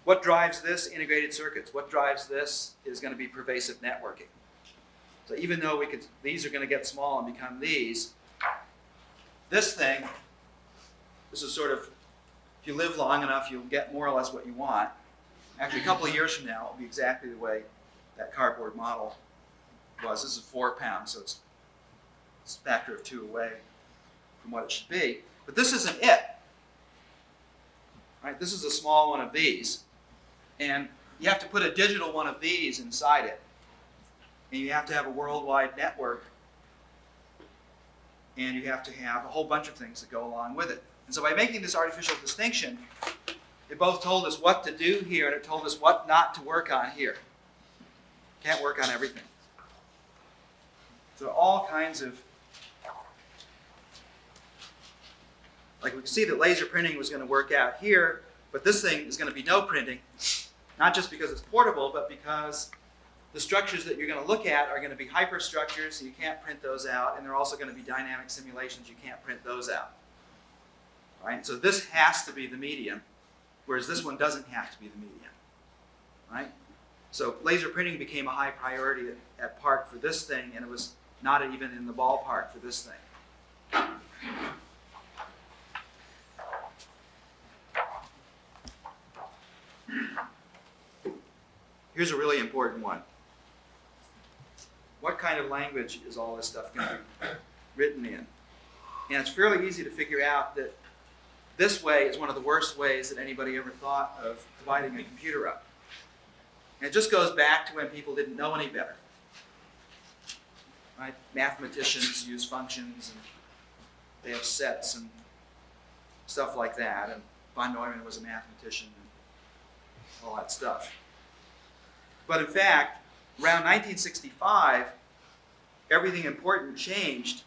what drives this? Integrated circuits. What drives this is going to be pervasive networking. So even though these are going to get small and become these, this thing, this is sort of, if you live long enough, you'll get more or less what you want. Actually, a couple of years from now, it'll be exactly the way that cardboard model was. This is 4 pounds, so it's a factor of 2 away from what it should be. But this isn't it. Right? This is a small one of these. And you have to put a digital one of these inside it. And you have to have a worldwide network. And you have to have a whole bunch of things that go along with it. And so by making this artificial distinction, it both told us what to do here and it told us what not to work on here. Can't work on everything. So all kinds of, like we can see that laser printing was going to work out here, but this thing is going to be no printing, not just because it's portable, but because the structures that you're going to look at are going to be hyperstructures, so you can't print those out, and they're also going to be dynamic simulations, you can't print those out. Right? So this has to be the medium, whereas this one doesn't have to be the medium. Right? So laser printing became a high priority at PARC for this thing, and it was not even in the ballpark for this thing. Here's a really important one. What kind of language is all this stuff going to be written in? And it's fairly easy to figure out that this way is one of the worst ways that anybody ever thought of dividing a computer up. And it just goes back to when people didn't know any better. Right? Mathematicians use functions, and they have sets and stuff like that. And von Neumann was a mathematician and all that stuff. But in fact, around 1965, everything important changed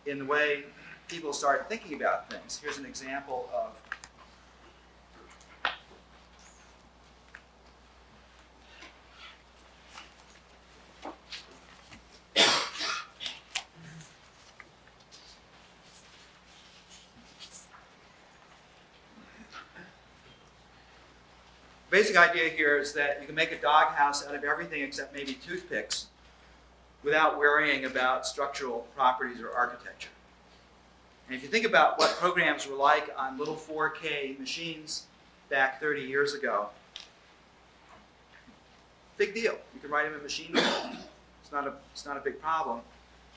in the way people started thinking about things. Here's an example of basic idea here is that you can make a doghouse out of everything except maybe toothpicks without worrying about structural properties or architecture. And if you think about what programs were like on little 4K machines back 30 years ago, big deal. You can write them in machine code. It's not a big problem.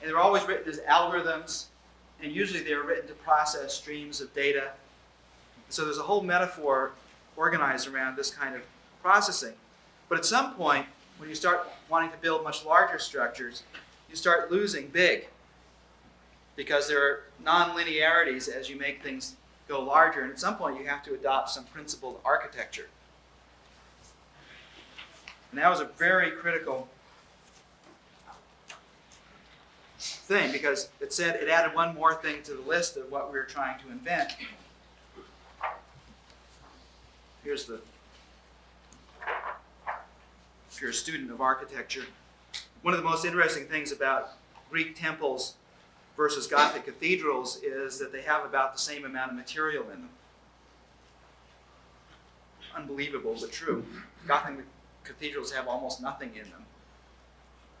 And they're always written as algorithms, and usually they're written to process streams of data. So there's a whole metaphor organized around this kind of processing. But at some point, when you start wanting to build much larger structures, you start losing big, because there are non-linearities as you make things go larger, and at some point you have to adopt some principled architecture. And that was a very critical thing, because it said it added one more thing to the list of what we were trying to invent. Here's the, if you're a student of architecture, one of the most interesting things about Greek temples versus Gothic cathedrals is that they have about the same amount of material in them. Unbelievable, but true. Gothic cathedrals have almost nothing in them.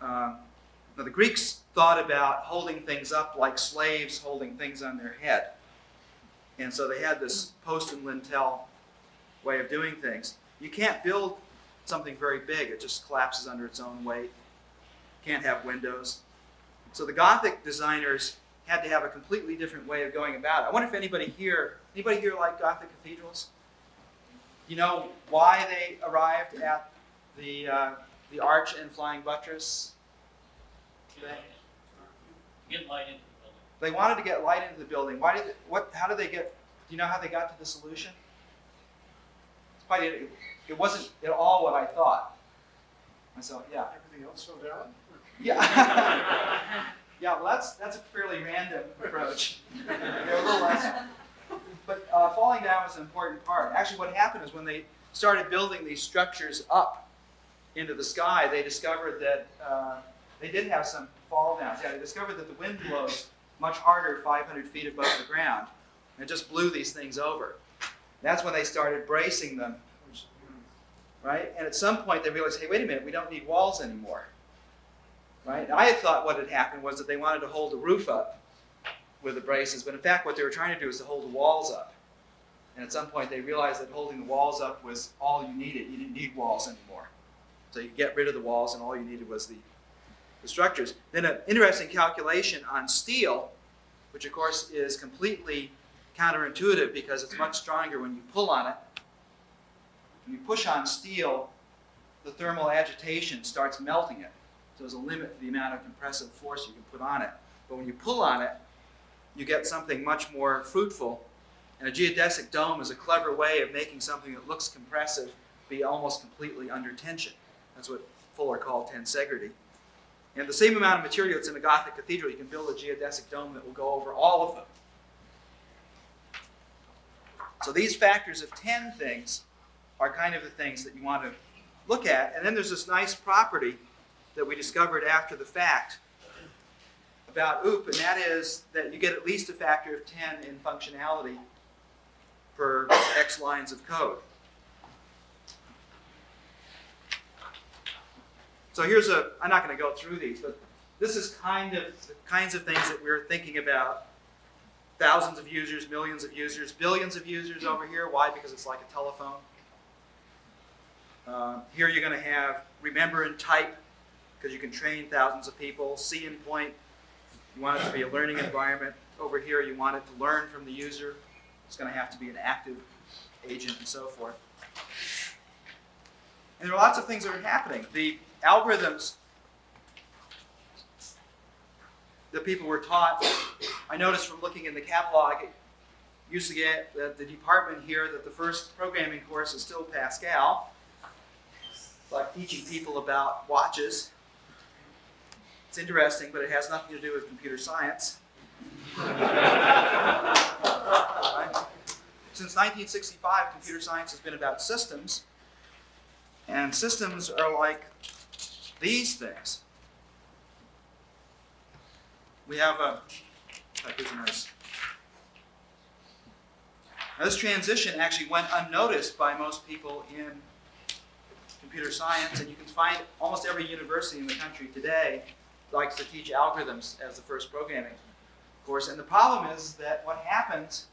Now the Greeks thought about holding things up like slaves holding things on their head. And so they had this post and lintel way of doing things. You can't build something very big. It just collapses under its own weight. Can't have windows. So the Gothic designers had to have a completely different way of going about it. I wonder if anybody here like Gothic cathedrals? You know why they arrived at the arch and flying buttress? Get light into the building. They wanted to get light into the building. How did they get? Do you know how they got to the solution? It wasn't at all what I thought. So yeah. Everything else fell down? Yeah. Yeah, well, that's a fairly random approach. They're a little less. But falling down was an important part. Actually, what happened is when they started building these structures up into the sky, they discovered that they did have some fall downs. Yeah, they discovered that the wind blows much harder 500 feet above the ground. And it just blew these things over. That's when they started bracing them. Right? And at some point they realized, hey, wait a minute, we don't need walls anymore. Right? I had thought what had happened was that they wanted to hold the roof up with the braces, but in fact what they were trying to do was to hold the walls up. And at some point they realized that holding the walls up was all you needed. You didn't need walls anymore. So you get rid of the walls and all you needed was the structures. Then an interesting calculation on steel, which of course is completely counterintuitive because it's much stronger when you pull on it. When you push on steel, the thermal agitation starts melting it. So there's a limit to the amount of compressive force you can put on it. But when you pull on it, you get something much more fruitful. And a geodesic dome is a clever way of making something that looks compressive be almost completely under tension. That's what Fuller called tensegrity. And the same amount of material that's in a Gothic cathedral, you can build a geodesic dome that will go over all of them. So these factors of 10 things are kind of the things that you want to look at. And then there's this nice property that we discovered after the fact about OOP, and that is that you get at least a factor of 10 in functionality per X lines of code. So I'm not going to go through these, but this is kind of the kinds of things that we're thinking about. Thousands of users, millions of users, billions of users over here. Why? Because it's like a telephone. Here you're going to have remember and type, because you can train thousands of people. See and point, you want it to be a learning environment. Over here you want it to learn from the user. It's going to have to be an active agent and so forth. And there are lots of things that are happening. The algorithms that people were taught, I noticed from looking in the catalog at UCLA, the department here, that the first programming course is still Pascal. It's like teaching people about watches. It's interesting, but it has nothing to do with computer science. Right? Since 1965, computer science has been about systems. And systems are like these things. We have here's a nice. Now this transition actually went unnoticed by most people in computer science, and you can find almost every university in the country today likes to teach algorithms as the first programming course. And the problem is that what happens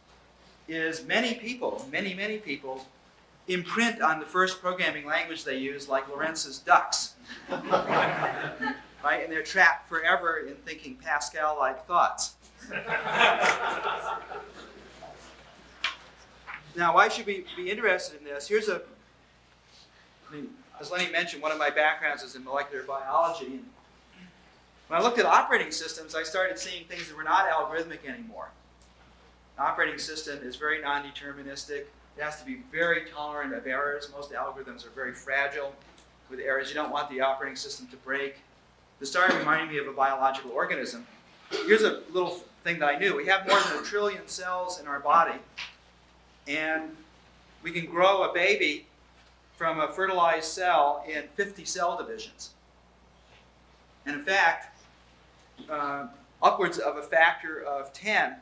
is many people imprint on the first programming language they use like Lorenz's ducks. Right? And they're trapped forever in thinking Pascal-like thoughts. Now, why should we be interested in this? As Lenny mentioned, one of my backgrounds is in molecular biology. And when I looked at operating systems, I started seeing things that were not algorithmic anymore. An operating system is very non-deterministic. It has to be very tolerant of errors. Most algorithms are very fragile with errors. You don't want the operating system to break. This started reminding me of a biological organism. Here's a little thing that I knew. We have more than 1 trillion cells in our body, and we can grow a baby from a fertilized cell in 50 cell divisions. And in fact, upwards of a factor of 10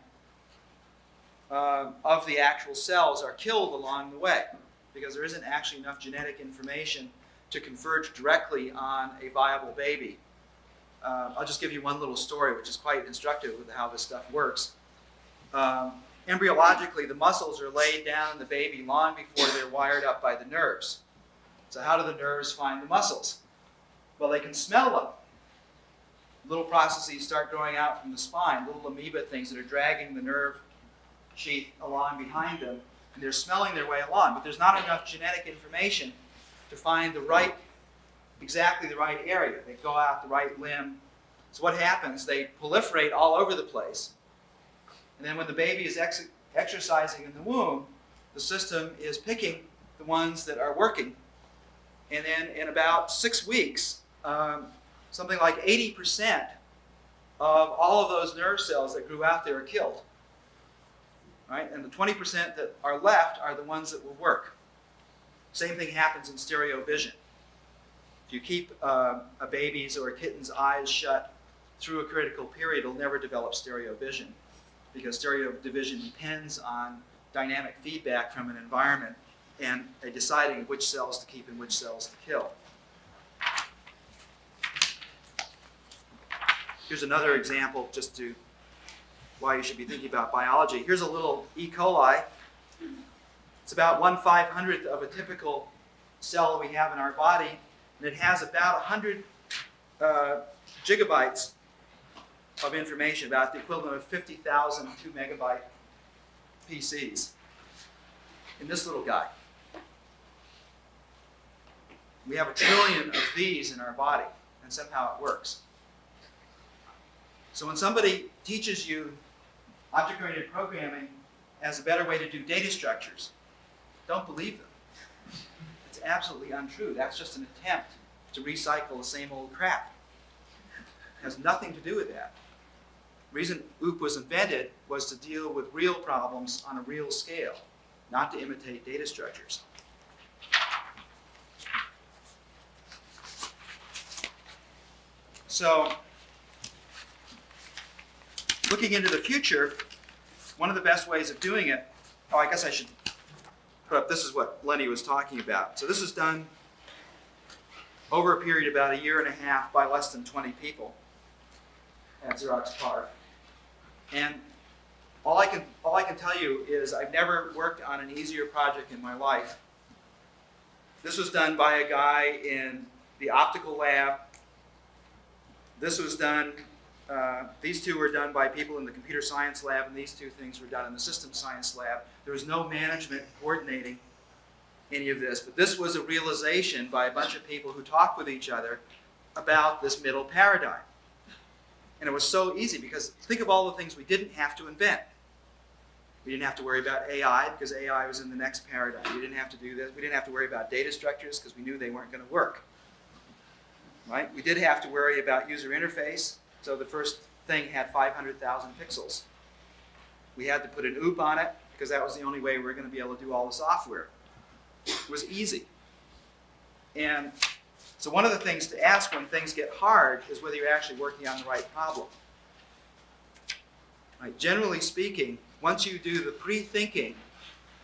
of the actual cells are killed along the way because there isn't actually enough genetic information to converge directly on a viable baby. I'll just give you one little story which is quite instructive with how this stuff works. Embryologically, the muscles are laid down in the baby long before they're wired up by the nerves. So how do the nerves find the muscles? Well, they can smell them. Little processes start growing out from the spine, little amoeba things that are dragging the nerve sheath along behind them, and they're smelling their way along, but there's not enough genetic information to find exactly the right area. They go out the right limb. So what happens? They proliferate all over the place. And then when the baby is exercising in the womb, the system is picking the ones that are working. And then in about 6 weeks, something like 80% of all of those nerve cells that grew out there are killed. Right? And the 20% that are left are the ones that will work. Same thing happens in stereo vision. If you keep a baby's or a kitten's eyes shut through a critical period, it'll never develop stereo vision because stereo vision depends on dynamic feedback from an environment and a deciding which cells to keep and which cells to kill. Here's another example just to why you should be thinking about biology. Here's a little E. coli. It's about 1/500th of a typical cell we have in our body, and it has about 100 gigabytes of information, about the equivalent of 50,000 2-megabyte PCs in this little guy. We have 1 trillion of these in our body, and somehow it works. So when somebody teaches you object-oriented programming as a better way to do data structures, don't believe them. It's absolutely untrue. That's just an attempt to recycle the same old crap. It has nothing to do with that. The reason OOP was invented was to deal with real problems on a real scale, not to imitate data structures. So, looking into the future, one of the best ways of doing it, I guess I should put up, this is what Lenny was talking about. So this was done over a period of about 1.5 years by less than 20 people at Xerox PARC. And all I can tell you is I've never worked on an easier project in my life. This was done by a guy in the optical lab. This was done, these two were done by people in the computer science lab, and these two things were done in the system science lab. There was no management coordinating any of this, but this was a realization by a bunch of people who talked with each other about this middle paradigm. And it was so easy because think of all the things we didn't have to invent. We didn't have to worry about AI because AI was in the next paradigm. We didn't have to do this. We didn't have to worry about data structures because we knew they weren't going to work. Right? We did have to worry about user interface. So the first thing had 500,000 pixels. We had to put an OOP on it because that was the only way we were going to be able to do all the software. It was easy. And so one of the things to ask when things get hard is whether you're actually working on the right problem. Right? Generally speaking, once you do the pre-thinking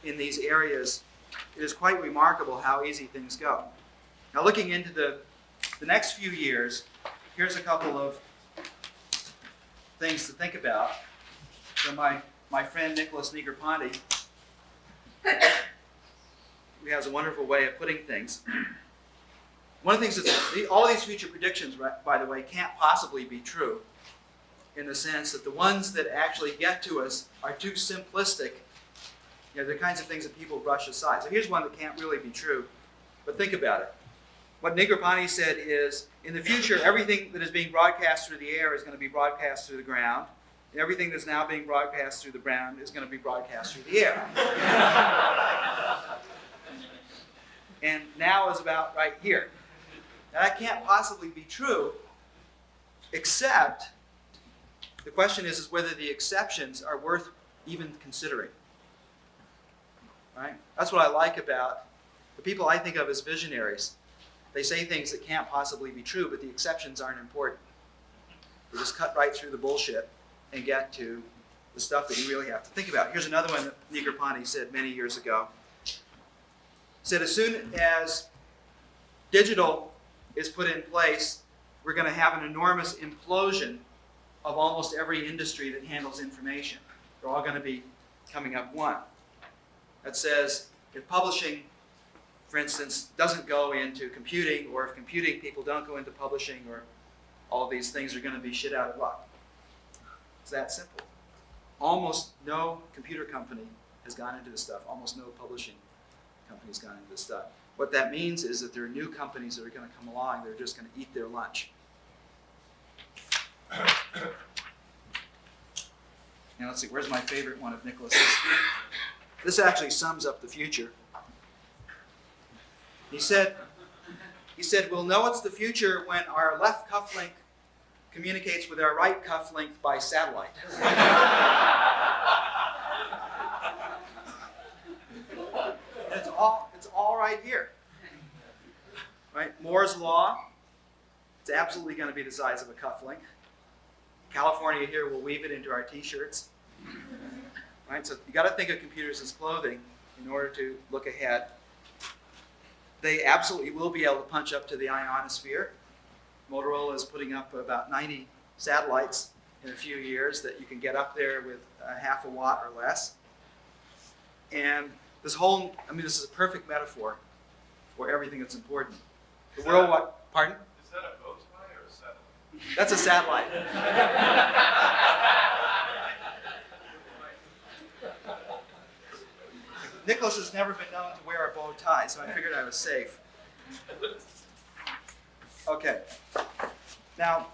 in these areas, it is quite remarkable how easy things go. Now looking into the next few years, here's a couple of things to think about. So my friend Nicholas Negroponte, he has a wonderful way of putting things. One of the things that's, all these future predictions, by the way, can't possibly be true in the sense that the ones that actually get to us are too simplistic. You know, the kinds of things that people brush aside. So here's one that can't really be true, but think about it. What Negroponte said is, in the future, everything that is being broadcast through the air is going to be broadcast through the ground, and everything that's now being broadcast through the ground is going to be broadcast through the air. And now is about right here. Now that can't possibly be true, except the question is whether the exceptions are worth even considering. Right? That's what I like about the people I think of as visionaries. They say things that can't possibly be true, but the exceptions aren't important. They just cut right through the bullshit and get to the stuff that you really have to think about. Here's another one that Negroponte said many years ago. He said, as soon as digital is put in place, we're going to have an enormous implosion of almost every industry that handles information. They're all going to be coming up one. That says if publishing, for instance, doesn't go into computing, or if computing people don't go into publishing, or all of these things are going to be shit out of luck. It's that simple. Almost no computer company has gone into this stuff. Almost no publishing company has gone into this stuff. What that means is that there are new companies that are going to come along that are just going to eat their lunch. Now let's see, where's my favorite one of Nicholas's? This actually sums up the future. He said, we'll know it's the future when our left cuff link communicates with our right cuff link by satellite. It's all right here. Right? Moore's law, it's absolutely going to be the size of a cuff link. California here will weave it into our t-shirts. Right? So you got to think of computers as clothing in order to look ahead. They absolutely will be able to punch up to the ionosphere. Motorola is putting up about 90 satellites in a few years that you can get up there with half a watt or less. And this is a perfect metaphor for everything that's important. The world, what? Pardon? Is that a bow tie or a satellite? That's a satellite. Nicholas has never been known to wear a bow tie, so I figured I was safe. Okay. Now,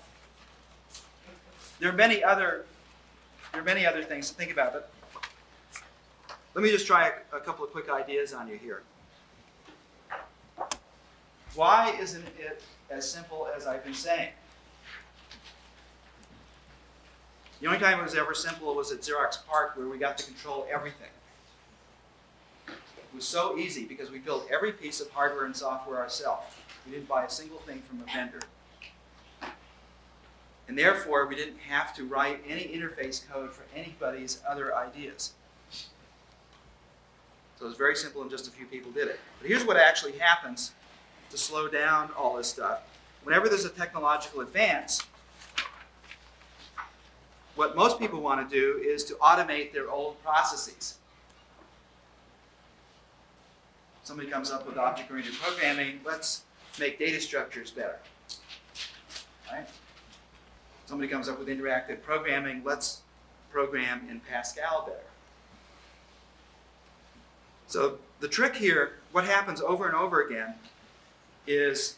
there are many other things to think about, but let me just try a couple of quick ideas on you here. Why isn't it as simple as I've been saying? The only time it was ever simple was at Xerox PARC, where we got to control everything. It was so easy because we built every piece of hardware and software ourselves. We didn't buy a single thing from a vendor. And therefore, we didn't have to write any interface code for anybody's other ideas. So it was very simple and just a few people did it. But here's what actually happens to slow down all this stuff. Whenever there's a technological advance, what most people want to do is to automate their old processes. Somebody comes up with object-oriented programming, let's make data structures better. Right? Somebody comes up with interactive programming, let's program in Pascal better. So the trick here, what happens over and over again, is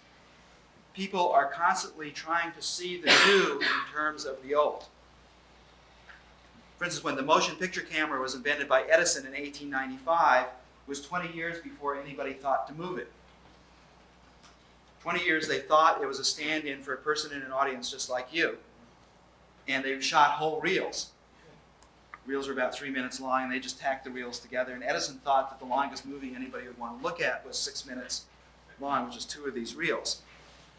people are constantly trying to see the new in terms of the old. For instance, when the motion picture camera was invented by Edison in 1895, it was 20 years before anybody thought to move it. 20 years they thought it was a stand-in for a person in an audience just like you. And they shot whole reels. Reels are about 3 minutes long, and they just tacked the reels together. And Edison thought that the longest movie anybody would want to look at was 6 minutes long, which is 2 of these reels.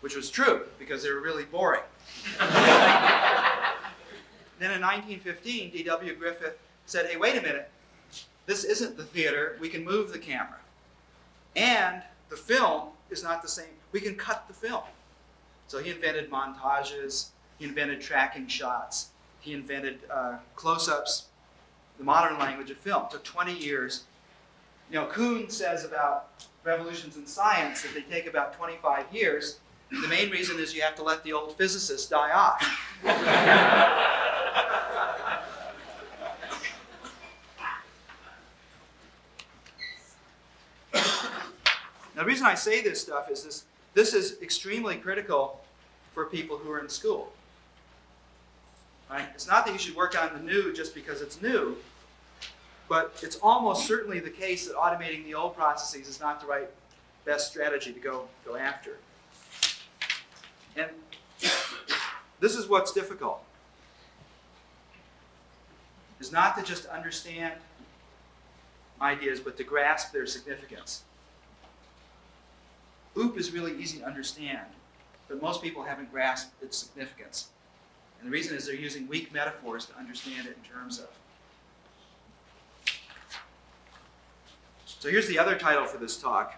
Which was true, because they were really boring. Then in 1915, D.W. Griffith said, hey, wait a minute. This isn't the theater. We can move the camera. And the film is not the same. We can cut the film. So he invented montages. He invented tracking shots. He invented close-ups, the modern language of film. It took 20 years. You know, Kuhn says about revolutions in science that they take about 25 years. The main reason is you have to let the old physicists die off. Now, the reason I say this stuff is this is extremely critical for people who are in school. Right? It's not that you should work on the new just because it's new, but it's almost certainly the case that automating the old processes is not the right best strategy to go after. And this is what's difficult, is not to just understand ideas, but to grasp their significance. OOP is really easy to understand, but most people haven't grasped its significance. And the reason is they're using weak metaphors to understand it in terms of. So here's the other title for this talk.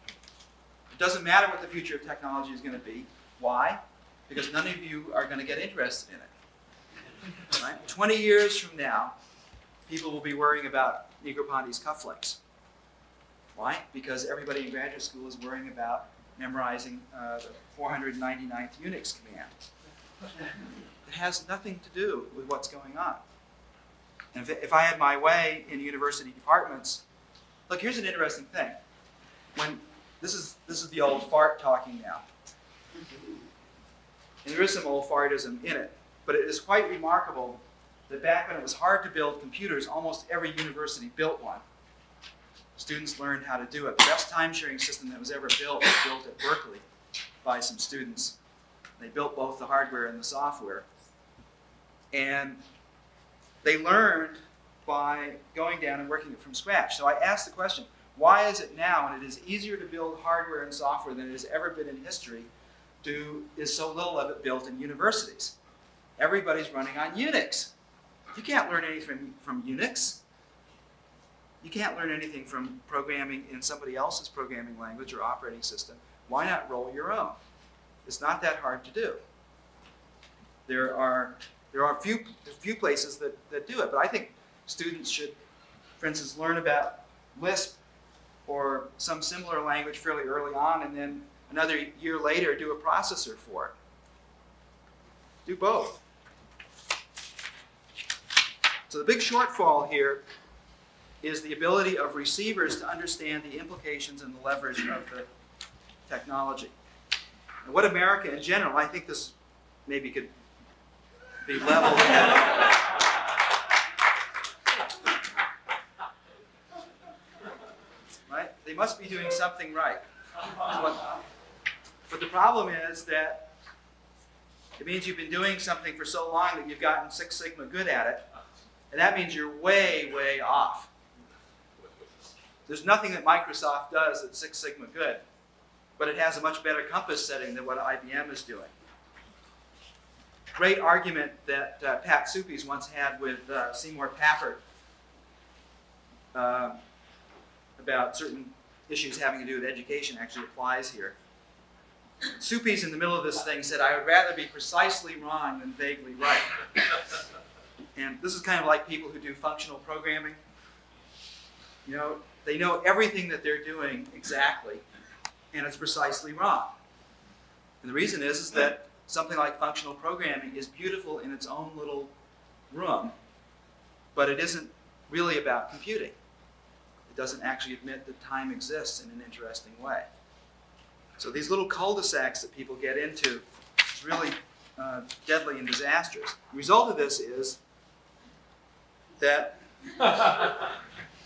It doesn't matter what the future of technology is going to be. Why? Because none of you are going to get interested in it. Right? 20 years from now, people will be worrying about Negroponte's cufflinks. Why? Because everybody in graduate school is worrying about memorizing the 499th Unix command. It has nothing to do with what's going on. And if I had my way in university departments, look, here's an interesting thing. This is the old fart talking now. And there is some old fartism in it, but it is quite remarkable that back when it was hard to build computers, almost every university built one. Students learned how to do it. The best time-sharing system that was ever built was built at Berkeley by some students. They built both the hardware and the software. And they learned by going down and working it from scratch. So I asked the question, why is it now, when it is easier to build hardware and software than it has ever been in history, is so little of it built in universities? Everybody's running on Unix. You can't learn anything from Unix. You can't learn anything from programming in somebody else's programming language or operating system. Why not roll your own? It's not that hard to do. There are a few places that do it, but I think students should, for instance, learn about Lisp or some similar language fairly early on, and then another year later do a processor for it. Do both. So the big shortfall here is the ability of receivers to understand the implications and the leverage of the technology. And what America in general, I think this maybe could be leveled at. Right? They must be doing something right. But the problem is that it means you've been doing something for so long that you've gotten Six Sigma good at it, and that means you're way, way off. There's nothing that Microsoft does that's Six Sigma good, but it has a much better compass setting than what IBM is doing. Great argument that Pat Suppies once had with Seymour Papert about certain issues having to do with education actually applies here. Suppies in the middle of this thing said, I would rather be precisely wrong than vaguely right. And this is kind of like people who do functional programming. You know, they know everything that they're doing exactly, and it's precisely wrong. And the reason is that something like functional programming is beautiful in its own little room, but it isn't really about computing. It doesn't actually admit that time exists in an interesting way. So these little cul-de-sacs that people get into is really deadly and disastrous. The result of this is that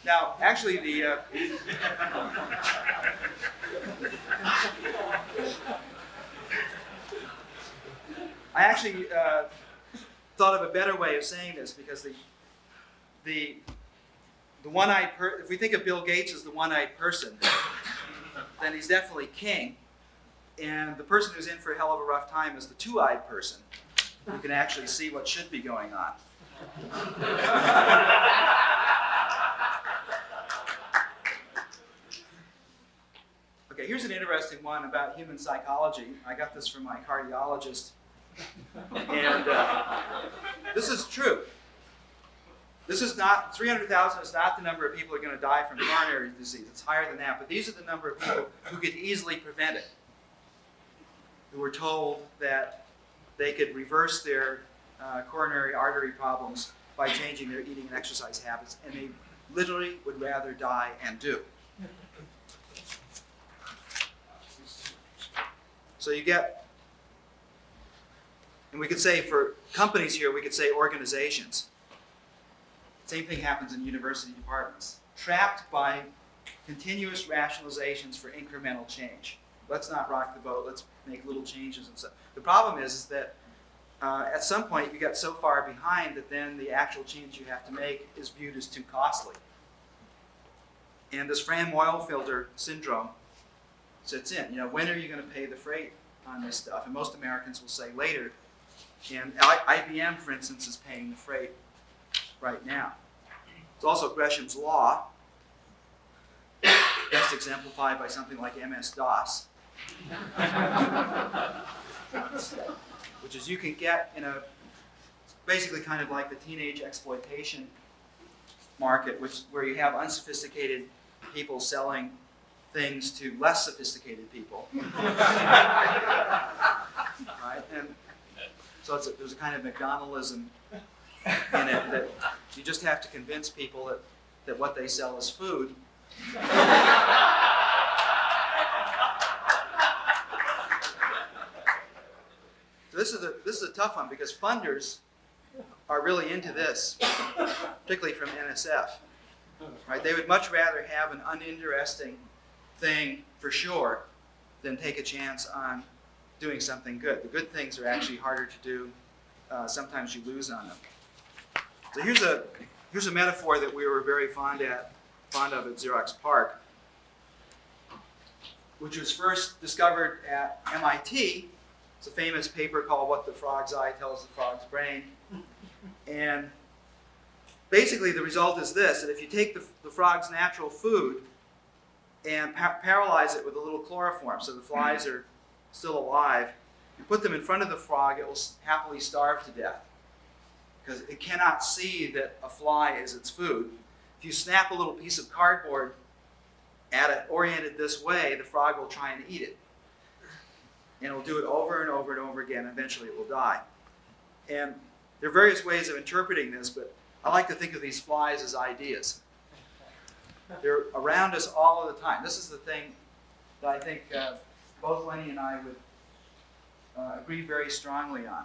now, actually, I actually thought of a better way of saying this, because the one-eyed if we think of Bill Gates as the one-eyed person, then he's definitely king, and the person who's in for a hell of a rough time is the two-eyed person, who can actually see what should be going on. Okay, here's an interesting one about human psychology. I got this from my cardiologist. And this is true. This is not, 300,000 is not the number of people who are going to die from coronary disease. It's higher than that. But these are the number of people who could easily prevent it, who were told that they could reverse their coronary artery problems by changing their eating and exercise habits, and they literally would rather die and do. So you get, and we could say for companies here, we could say organizations. Same thing happens in university departments. Trapped by continuous rationalizations for incremental change. Let's not rock the boat, let's make little changes and stuff. The problem is that at some point you get so far behind that then the actual change you have to make is viewed as too costly. And this Fram-Moyle-Filter syndrome sits in. You know, when are you going to pay the freight on this stuff? And most Americans will say later, And IBM, for instance, is paying the freight right now. It's also Gresham's Law, best exemplified by something like MS-DOS, which is you can get in a, basically kind of like the teenage exploitation market, where you have unsophisticated people selling things to less sophisticated people. Right? And so there's a kind of McDonaldism in it that you just have to convince people that what they sell is food. So this is a tough one because funders are really into this, particularly from NSF. Right? They would much rather have an uninteresting thing for sure than take a chance on doing something good. The good things are actually harder to do. Sometimes you lose on them. So here's a metaphor that we were very fond of at Xerox PARC, which was first discovered at MIT. It's a famous paper called "What the Frog's Eye Tells the Frog's Brain," and basically the result is this: that if you take the frog's natural food and paralyze it with a little chloroform, so the flies are still alive, and put them in front of the frog, it will happily starve to death because it cannot see that a fly is its food. If you snap a little piece of cardboard at it, oriented this way, the frog will try and eat it. And it will do it over and over and over again. Eventually it will die. And there are various ways of interpreting this, but I like to think of these flies as ideas. They're around us all of the time. This is the thing that I think both Lenny and I would agree very strongly on.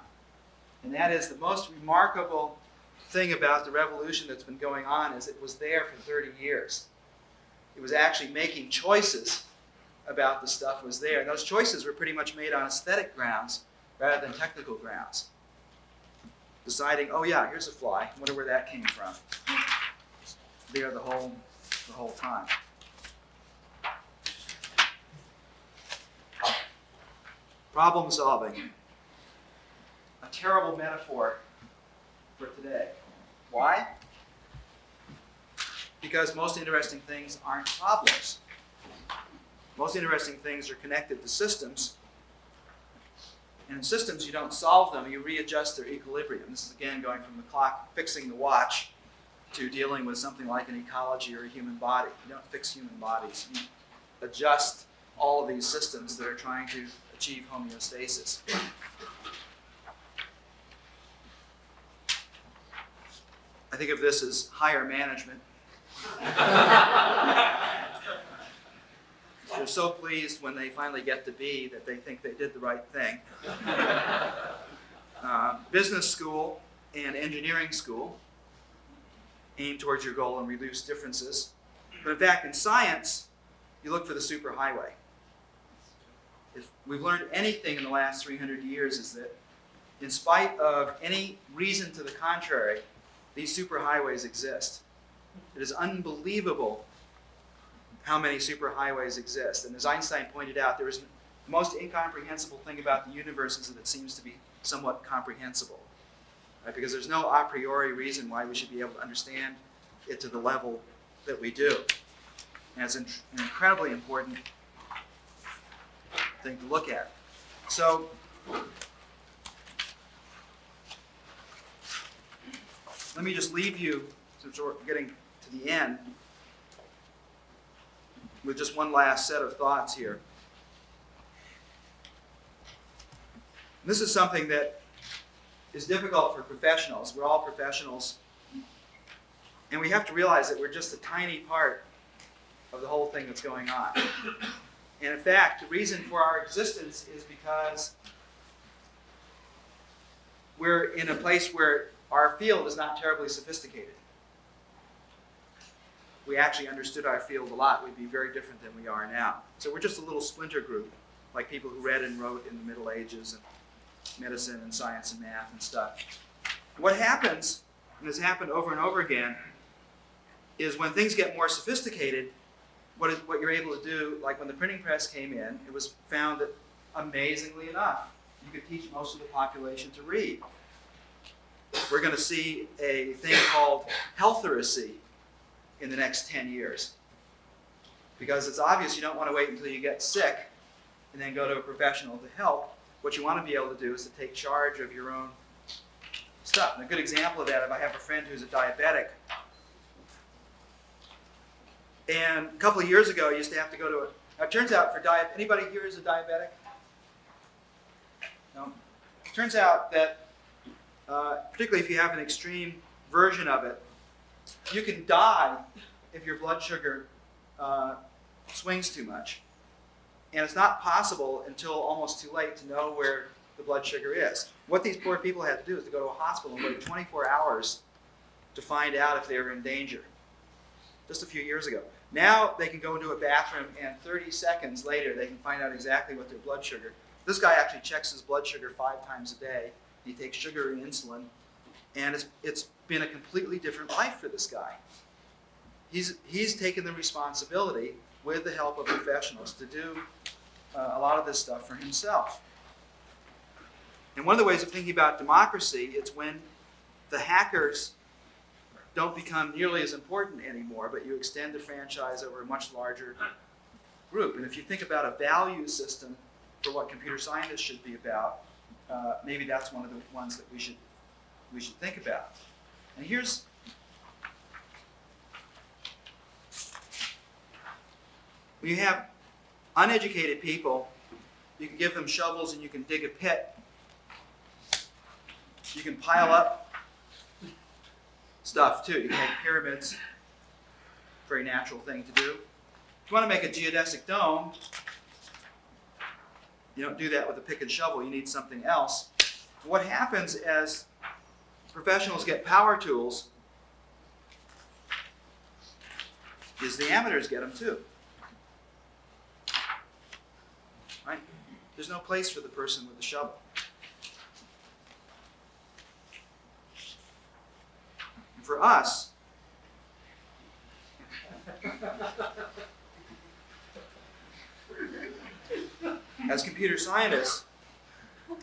And that is the most remarkable thing about the revolution that's been going on is it was there for 30 years. It was actually making choices about the stuff was there. And those choices were pretty much made on aesthetic grounds rather than technical grounds. Deciding, oh yeah, here's a fly. I wonder where that came from. There the whole time. Problem solving. A terrible metaphor for today. Why? Because most interesting things aren't problems. Most interesting things are connected to systems. And in systems, you don't solve them, you readjust their equilibrium. This is again going from the clock fixing the watch to dealing with something like an ecology or a human body. You don't fix human bodies. You adjust all of these systems that are trying to achieve homeostasis. I think of this as higher management. They're so pleased when they finally get to B that they think they did the right thing. Business school and engineering school aim towards your goal and reduce differences. But in fact, in science, you look for the superhighway. If we've learned anything in the last 300 years is that in spite of any reason to the contrary, these superhighways exist. It is unbelievable how many superhighways exist. And as Einstein pointed out, the most incomprehensible thing about the universe is that it seems to be somewhat comprehensible. Right? Because there's no a priori reason why we should be able to understand it to the level that we do. And it's an incredibly important thing to look at. So, let me just leave you, since we're getting to the end, with just one last set of thoughts here. This is something that is difficult for professionals. We're all professionals. And we have to realize that we're just a tiny part of the whole thing that's going on. And in fact, the reason for our existence is because we're in a place where our field is not terribly sophisticated. We actually understood our field a lot, we'd be very different than we are now. So we're just a little splinter group, like people who read and wrote in the Middle Ages and medicine and science and math and stuff. What happens, and has happened over and over again, is when things get more sophisticated, what you're able to do, like when the printing press came in, it was found that, amazingly enough, you could teach most of the population to read. We're going to see a thing called health literacy in the next 10 years. Because it's obvious you don't want to wait until you get sick and then go to a professional to help. What you want to be able to do is to take charge of your own stuff. And a good example of that, if I have a friend who's a diabetic, and a couple of years ago I used to have to go to a... Now it turns out for anybody here is a diabetic? No? It turns out that, particularly if you have an extreme version of it, you can die if your blood sugar swings too much. And it's not possible until almost too late to know where the blood sugar is. What these poor people had to do is to go to a hospital and wait 24 hours to find out if they were in danger. Just a few years ago. Now they can go into a bathroom and 30 seconds later they can find out exactly what their blood sugar. This guy actually checks his blood sugar 5 times a day. He takes sugar and insulin. And it's been a completely different life for this guy. He's taken the responsibility with the help of professionals to do a lot of this stuff for himself. And one of the ways of thinking about democracy is when the hackers don't become nearly as important anymore, but you extend the franchise over a much larger group. And if you think about a value system for what computer scientists should be about, maybe that's one of the ones that we should think about. And here's when you have uneducated people, you can give them shovels and you can dig a pit. You can pile up stuff too. You can make pyramids. Very natural thing to do. If you want to make a geodesic dome, you don't do that with a pick and shovel. You need something else. What happens as professionals get power tools is the amateurs get them too. Right? There's no place for the person with the shovel. And for us, as computer scientists,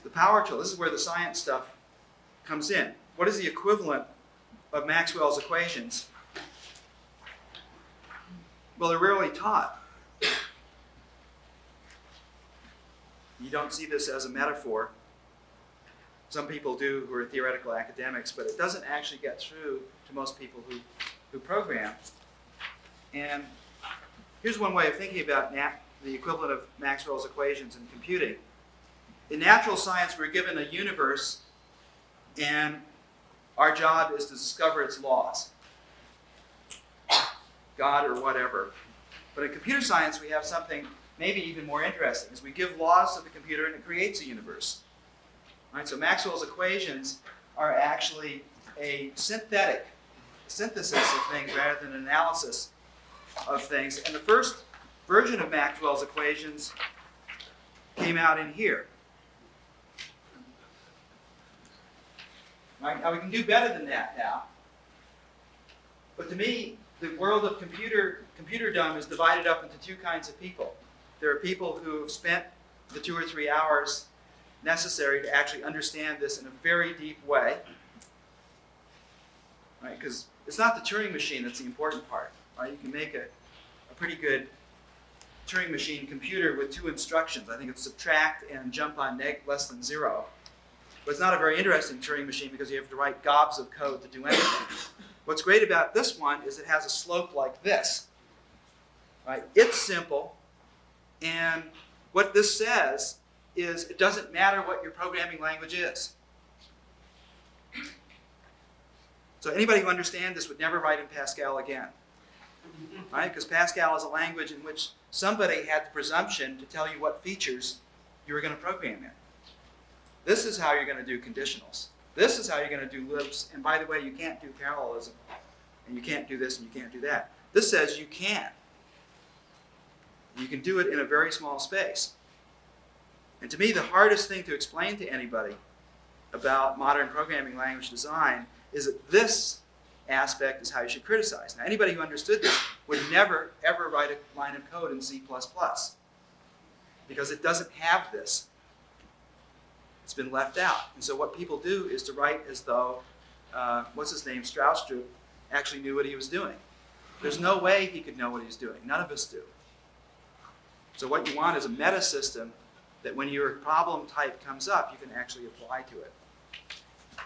the power tool, this is where the science stuff comes in. What is the equivalent of Maxwell's equations? Well, they're rarely taught. You don't see this as a metaphor. Some people do who are theoretical academics, but it doesn't actually get through to most people who program. And here's one way of thinking about the equivalent of Maxwell's equations in computing. In natural science, we're given a universe, and our job is to discover its laws. God or whatever. But in computer science, we have something maybe even more interesting, is we give laws to the computer and it creates a universe. Right? So Maxwell's equations are actually a synthesis of things rather than an analysis of things. And the first version of Maxwell's equations came out in here. Right? Now we can do better than that now. But to me, the world of computerdom is divided up into 2 kinds of people. There are people who have spent the 2 or 3 hours necessary to actually understand this in a very deep way. Right? Because it's not the Turing machine that's the important part. Right? You can make a pretty good Turing machine computer with 2 instructions. I think it's subtract and jump on less than 0. But it's not a very interesting Turing machine because you have to write gobs of code to do anything. What's great about this one is it has a slope like this. Right? It's simple, and what this says is it doesn't matter what your programming language is. So anybody who understands this would never write in Pascal again. Right? Because Pascal is a language in which somebody had the presumption to tell you what features you were going to program in. This is how you're going to do conditionals. This is how you're going to do loops. And by the way, you can't do parallelism. And you can't do this and you can't do that. This says you can. You can do it in a very small space. And to me, the hardest thing to explain to anybody about modern programming language design is that this aspect is how you should criticize. Now, anybody who understood this would never, ever write a line of code in C++, because it doesn't have this. It's been left out. And so what people do is to write as though, what's his name, Strausstrup, actually knew what he was doing. There's no way he could know what he's doing. None of us do. So what you want is a meta system that when your problem type comes up, you can actually apply to it.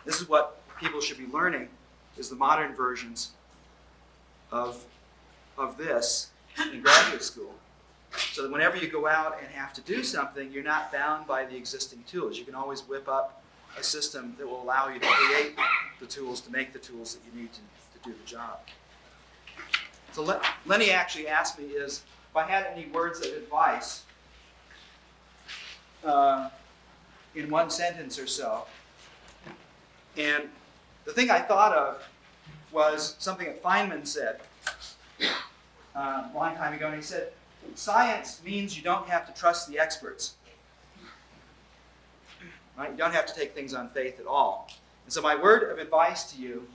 This is what people should be learning, is the modern versions of this in graduate school. So that whenever you go out and have to do something, you're not bound by the existing tools. You can always whip up a system that will allow you to create the tools, to make the tools that you need to do the job. So Lenny actually asked me if I had any words of advice in one sentence or so. And the thing I thought of was something that Feynman said a long time ago, and he said, science means you don't have to trust the experts. Right? You don't have to take things on faith at all. And so my word of advice to you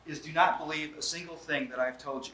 is do not believe a single thing that I've told you.